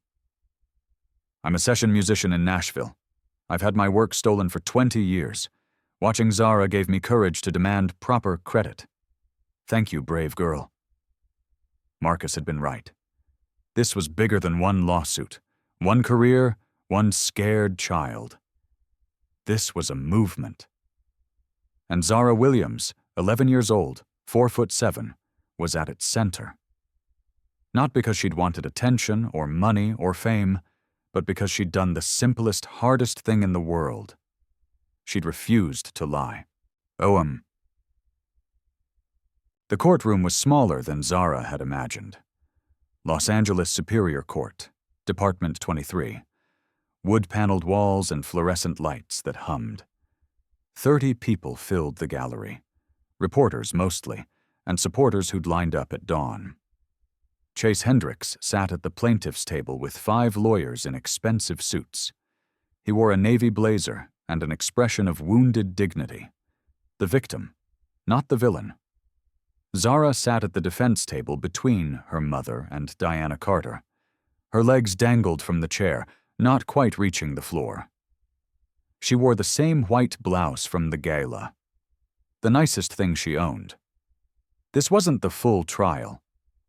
I'm a session musician in Nashville. I've had my work stolen for 20 years. Watching Zara gave me courage to demand proper credit. Thank you, brave girl. Marcus had been right. This was bigger than one lawsuit, one career, one scared child. This was a movement. And Zara Williams, 11 years old, 4'7", was at its center. Not because she'd wanted attention or money or fame, but because she'd done the simplest, hardest thing in the world. She'd refused to lie. The courtroom was smaller than Zara had imagined. Los Angeles Superior Court, Department 23. Wood-paneled walls and fluorescent lights that hummed. 30 people filled the gallery. Reporters mostly, and supporters who'd lined up at dawn. Chase Hendricks sat at the plaintiff's table with 5 lawyers in expensive suits. He wore a navy blazer and an expression of wounded dignity. The victim, not the villain. Zara sat at the defense table between her mother and Diana Carter. Her legs dangled from the chair, not quite reaching the floor. She wore the same white blouse from the gala, the nicest thing she owned. This wasn't the full trial.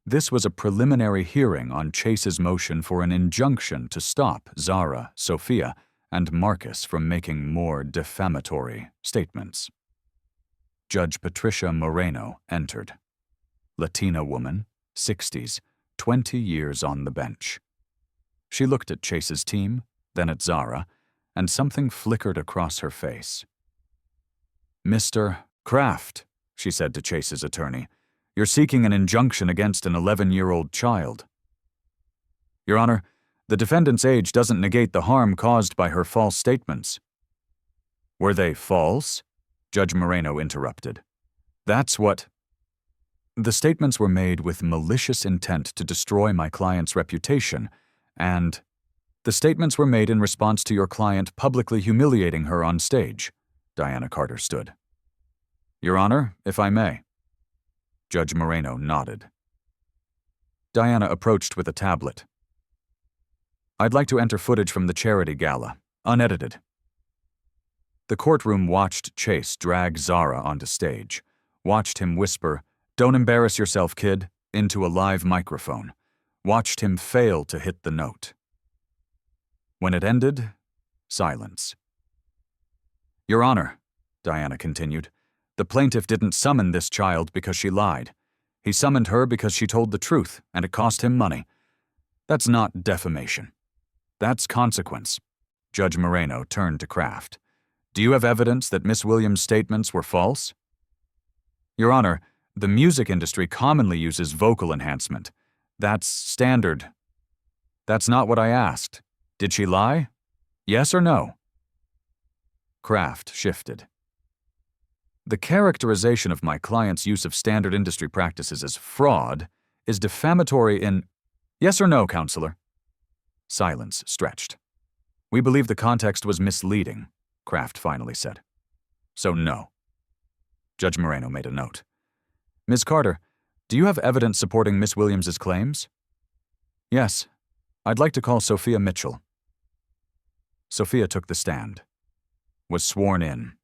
This was a preliminary hearing on Chase's motion for an injunction to stop Zara, Sophia, and Marcus from making more defamatory statements. Judge Patricia Moreno entered. Latina woman, 60s, 20 years on the bench. She looked at Chase's team, then at Zara, and something flickered across her face. "Mr. Kraft," she said to Chase's attorney, "you're seeking an injunction against an 11-year-old child." "Your Honor, the defendant's age doesn't negate the harm caused by her false statements." "Were they false?" Judge Moreno interrupted. "That's what—" "The statements were made with malicious intent to destroy my client's reputation, and the statements were made in response to your client publicly humiliating her on stage." Diana Carter stood. "Your Honor, if I may." Judge Moreno nodded. Diana approached with a tablet. "I'd like to enter footage from the charity gala, unedited." The courtroom watched Chase drag Zara onto stage, watched him whisper, "Don't embarrass yourself, kid," into a live microphone, watched him fail to hit the note. When it ended, silence. "Your Honor," Diana continued, "the plaintiff didn't summon this child because she lied. He summoned her because she told the truth, and it cost him money. That's not defamation. That's consequence." Judge Moreno turned to Kraft. "Do you have evidence that Miss Williams' statements were false?" "Your Honor, the music industry commonly uses vocal enhancement. That's standard." "That's not what I asked. Did she lie? Yes or no?" Kraft shifted. "The characterization of my client's use of standard industry practices as fraud is defamatory in—" "Yes or no, Counselor?" Silence stretched. "We believe the context was misleading," Kraft finally said. "So no." Judge Moreno made a note. "Ms. Carter, do you have evidence supporting Miss Williams's claims?" "Yes. I'd like to call Sophia Mitchell." Sophia took the stand. Was sworn in.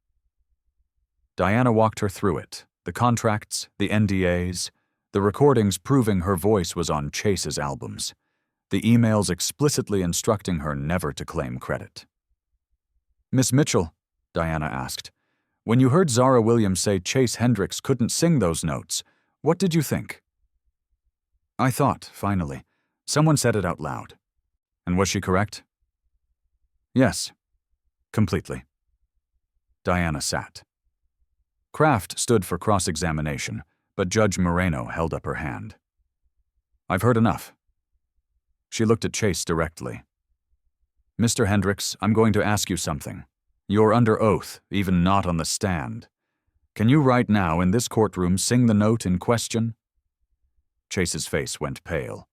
Diana walked her through it, the contracts, the NDAs, the recordings proving her voice was on Chase's albums, the emails explicitly instructing her never to claim credit. "Miss Mitchell," Diana asked, "when you heard Zara Williams say Chase Hendricks couldn't sing those notes, what did you think?" "I thought, finally, someone said it out loud." "And was she correct?" "Yes. Completely." Diana sat. Kraft stood for cross-examination, but Judge Moreno held up her hand. "I've heard enough." She looked at Chase directly. "Mr. Hendricks, I'm going to ask you something. You're under oath, even not on the stand. Can you right now in this courtroom sing the note in question?" Chase's face went pale.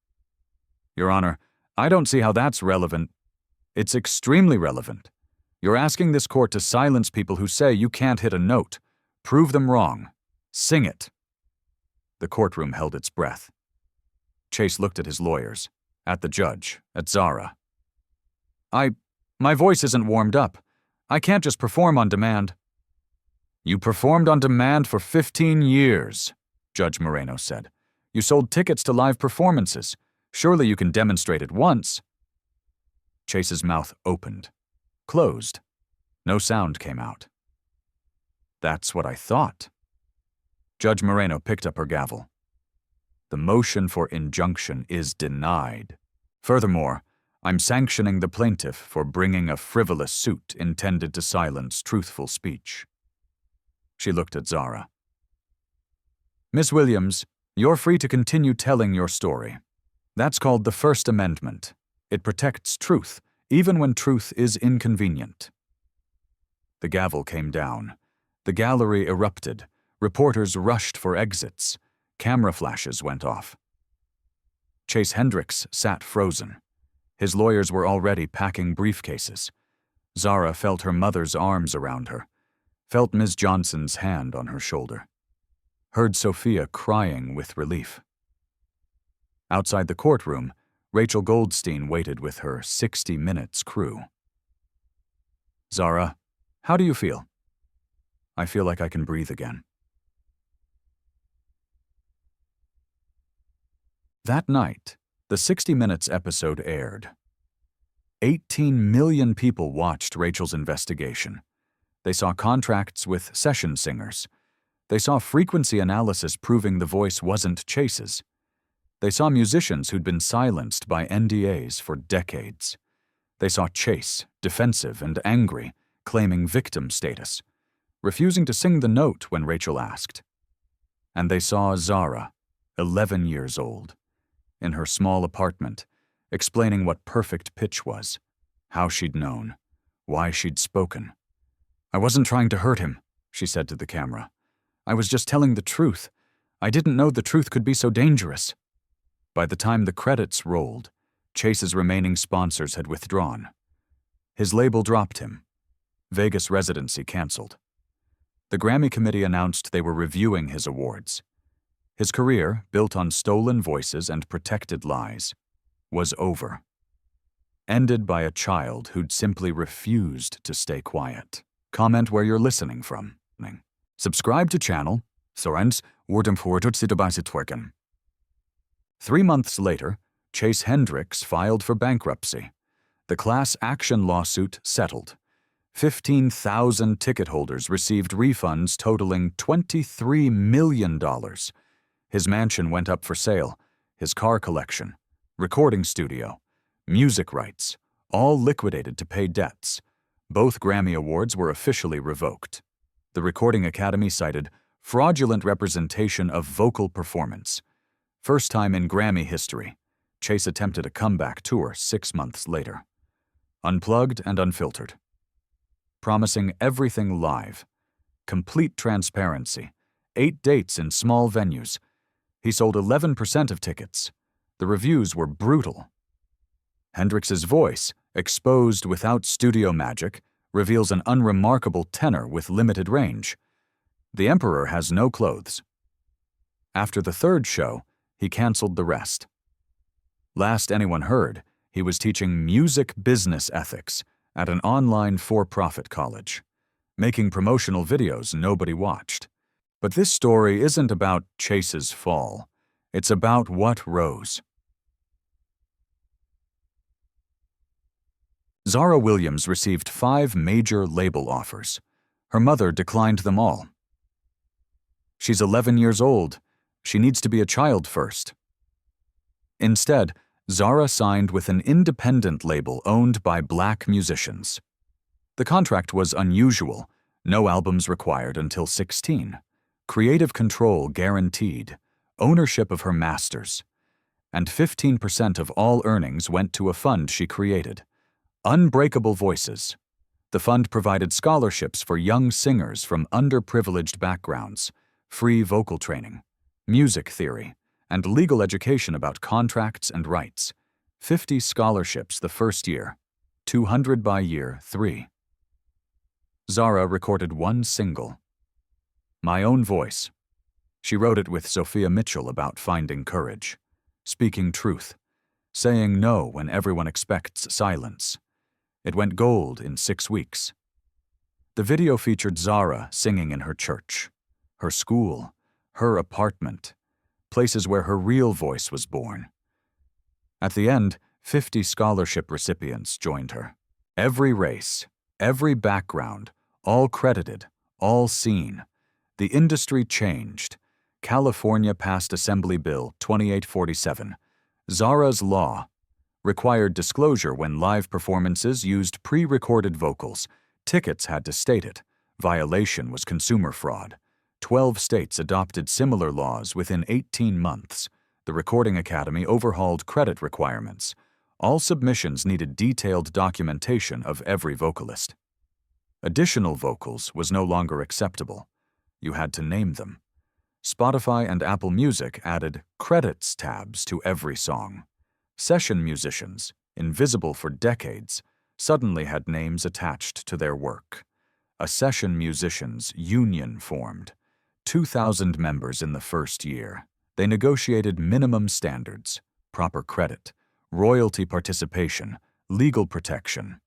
"Your Honor, I don't see how that's relevant." "It's extremely relevant. You're asking this court to silence people who say you can't hit a note. Prove them wrong. Sing it." The courtroom held its breath. Chase looked at his lawyers, at the judge, at Zara. My voice isn't warmed up. I can't just perform on demand." "You performed on demand for 15 years, Judge Moreno said. "You sold tickets to live performances. Surely you can demonstrate it once." Chase's mouth opened, closed. No sound came out. "That's what I thought." Judge Moreno picked up her gavel. The motion for injunction is denied. Furthermore, I'm sanctioning the plaintiff for bringing a frivolous suit intended to silence truthful speech." She looked at Zara. "Miss Williams, you're free to continue telling your story. That's called the First Amendment. It protects truth, even when truth is inconvenient." The gavel came down. The gallery erupted. Reporters rushed for exits. Camera flashes went off. Chase Hendricks sat frozen. His lawyers were already packing briefcases. Zara felt her mother's arms around her, felt Ms. Johnson's hand on her shoulder, heard Sophia crying with relief. Outside the courtroom, Rachel Goldstein waited with her 60 Minutes crew. "Zara, how do you feel?" "I feel like I can breathe again." That night, the 60 Minutes episode aired. 18 million people watched Rachel's investigation. They saw contracts with session singers. They saw frequency analysis proving the voice wasn't Chase's. They saw musicians who'd been silenced by NDAs for decades. They saw Chase, defensive and angry, claiming victim status, refusing to sing the note when Rachel asked. And they saw Zara, 11 years old, in her small apartment, explaining what perfect pitch was, how she'd known, why she'd spoken. "I wasn't trying to hurt him," she said to the camera. "I was just telling the truth. I didn't know the truth could be so dangerous." By the time the credits rolled, Chase's remaining sponsors had withdrawn. His label dropped him. Vegas residency canceled. The Grammy committee announced they were reviewing his awards. His career, built on stolen voices and protected lies, was over. Ended by a child who'd simply refused to stay quiet. Comment where you're listening from. Subscribe to channel. Sorens worden voortdurend dabei zitten. 3 months later, Chase Hendricks filed for bankruptcy. The class action lawsuit settled. 15,000 ticket holders received refunds totaling $23 million. His mansion went up for sale, his car collection, recording studio, music rights, all liquidated to pay debts. Both Grammy Awards were officially revoked. The Recording Academy cited fraudulent representation of vocal performance. First time in Grammy history, Chase attempted a comeback tour 6 months later. Unplugged and unfiltered. Promising everything live. Complete transparency. 8 dates in small venues. He sold 11% of tickets. The reviews were brutal. Hendrix's voice, exposed without studio magic, reveals an unremarkable tenor with limited range. The Emperor has no clothes. After the 3rd show, he canceled the rest. Last anyone heard, he was teaching music business ethics at an online for-profit college, making promotional videos nobody watched. But this story isn't about Chase's fall. It's about what rose. Zara Williams received 5 major label offers. Her mother declined them all. She's 11 years old. She needs to be a child first. Instead, Zara signed with an independent label owned by black musicians. The contract was unusual. No albums required until 16. Creative control guaranteed. Ownership of her masters. And 15% of all earnings went to a fund she created. Unbreakable Voices. The fund provided scholarships for young singers from underprivileged backgrounds, free vocal training, music theory, and legal education about contracts and rights. 50 scholarships the first year, 200 by year 3. Zara recorded 1 single, My Own Voice. She wrote it with Sophia Mitchell about finding courage, speaking truth, saying no when everyone expects silence. It went gold in 6 weeks. The video featured Zara singing in her church, her school, her apartment, places where her real voice was born. At the end, 50 scholarship recipients joined her. Every race, every background, all credited, all seen. The industry changed. California passed Assembly Bill 2847. Zara's Law required disclosure when live performances used pre-recorded vocals. Tickets had to state it. Violation was consumer fraud. 12 states adopted similar laws within 18 months. The Recording Academy overhauled credit requirements. All submissions needed detailed documentation of every vocalist. Additional vocals was no longer acceptable. You had to name them. Spotify and Apple Music added credits tabs to every song. Session musicians, invisible for decades, suddenly had names attached to their work. A session musicians' union formed. 2,000 members in the first year. They negotiated minimum standards, proper credit, royalty participation, legal protection.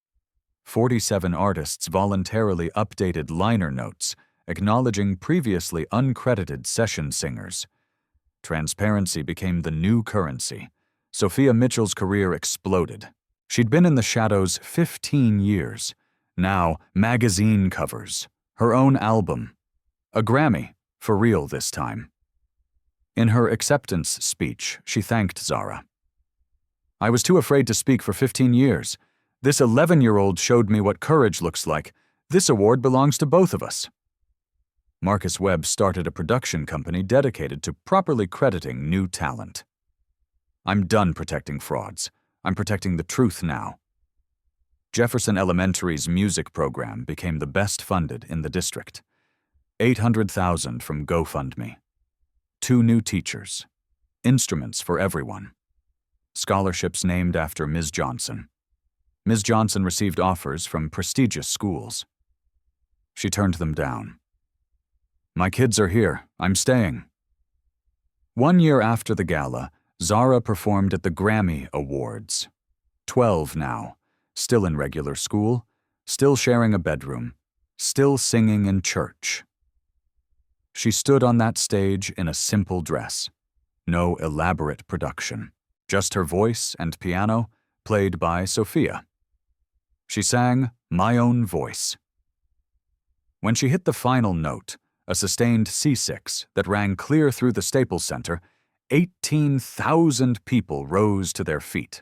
47 artists voluntarily updated liner notes, acknowledging previously uncredited session singers. Transparency became the new currency. Sophia Mitchell's career exploded. She'd been in the shadows 15 years. Now, magazine covers, her own album, a Grammy, for real this time. In her acceptance speech, she thanked Zara. "I was too afraid to speak for 15 years. This 11-year-old showed me what courage looks like. This award belongs to both of us." Marcus Webb started a production company dedicated to properly crediting new talent. "I'm done protecting frauds. I'm protecting the truth now." Jefferson Elementary's music program became the best funded in the district. $800,000 from GoFundMe. 2 new teachers. Instruments for everyone. Scholarships named after Ms. Johnson. Ms. Johnson received offers from prestigious schools. She turned them down. "My kids are here. I'm staying." 1 year after the gala, Zara performed at the Grammy Awards. 12 now, still in regular school, still sharing a bedroom, still singing in church. She stood on that stage in a simple dress. No elaborate production. Just her voice and piano, played by Sophia. She sang My Own Voice. When she hit the final note, a sustained C6 that rang clear through the Staples Center, 18,000 people rose to their feet.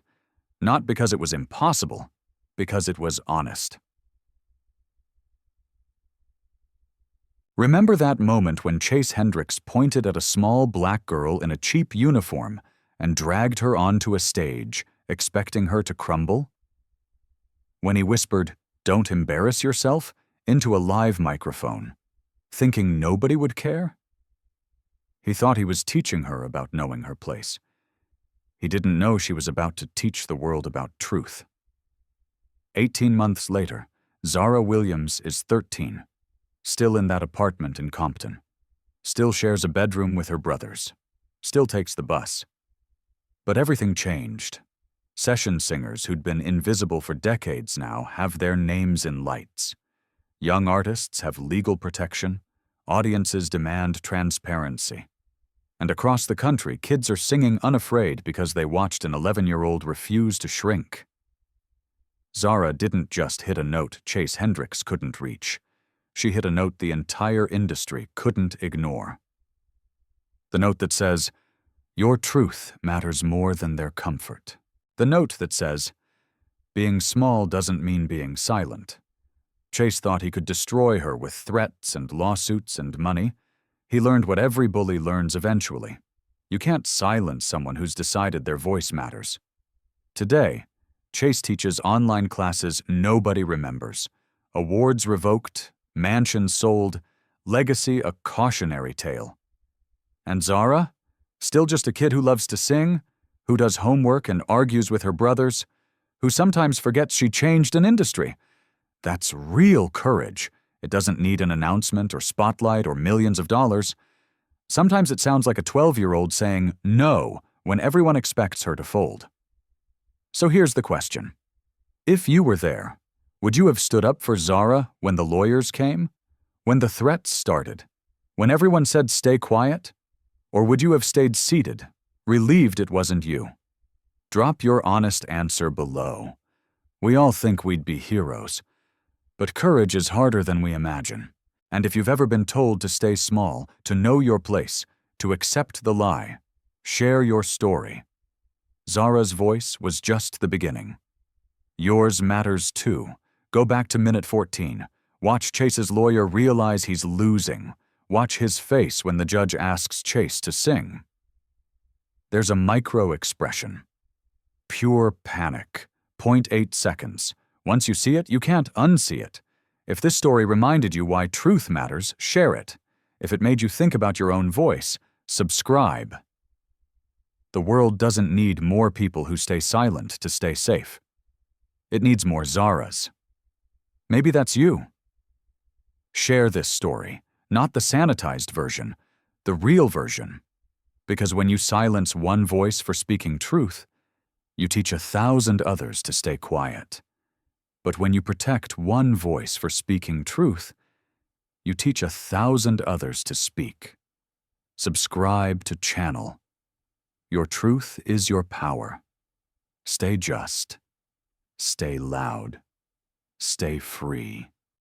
Not because it was impossible, because it was honest. Remember that moment when Chase Hendricks pointed at a small black girl in a cheap uniform and dragged her onto a stage, expecting her to crumble? When he whispered, "Don't embarrass yourself," into a live microphone, thinking nobody would care? He thought he was teaching her about knowing her place. He didn't know she was about to teach the world about truth. 18 months later, Zara Williams is 13, still in that apartment in Compton, still shares a bedroom with her brothers, still takes the bus. But everything changed. Session singers who'd been invisible for decades now have their names in lights. Young artists have legal protection. Audiences demand transparency. And across the country, kids are singing unafraid because they watched an 11-year-old refuse to shrink. Zara didn't just hit a note Chase Hendricks couldn't reach. She hit a note the entire industry couldn't ignore. The note that says, "Your truth matters more than their comfort." The note that says, "Being small doesn't mean being silent." Chase thought he could destroy her with threats and lawsuits and money. He learned what every bully learns eventually. You can't silence someone who's decided their voice matters. Today, Chase teaches online classes nobody remembers. Awards revoked, mansions sold, legacy a cautionary tale. And Zara? Still just a kid who loves to sing, who does homework and argues with her brothers, who sometimes forgets she changed an industry. That's real courage. It doesn't need an announcement or spotlight or millions of dollars. Sometimes it sounds like a 12-year-old saying no when everyone expects her to fold. So here's the question. If you were there, would you have stood up for Zara when the lawyers came? When the threats started? When everyone said stay quiet? Or would you have stayed seated, relieved it wasn't you? Drop your honest answer below. We all think we'd be heroes. But courage is harder than we imagine. And if you've ever been told to stay small, to know your place, to accept the lie. Share your story. Zara's voice was just the beginning. Yours matters too. Go back to minute 14. Watch Chase's lawyer realize he's losing. Watch his face when the judge asks Chase to sing. There's a micro-expression. Pure panic. 0.8 seconds. Once you see it, you can't unsee it. If this story reminded you why truth matters, share it. If it made you think about your own voice, subscribe. The world doesn't need more people who stay silent to stay safe. It needs more Zaras. Maybe that's you. Share this story, not the sanitized version, the real version. Because when you silence one voice for speaking truth, you teach 1,000 others to stay quiet. But when you protect one voice for speaking truth, you teach 1,000 others to speak. Subscribe to Channel. Your truth is your power. Stay just. Stay loud. Stay free.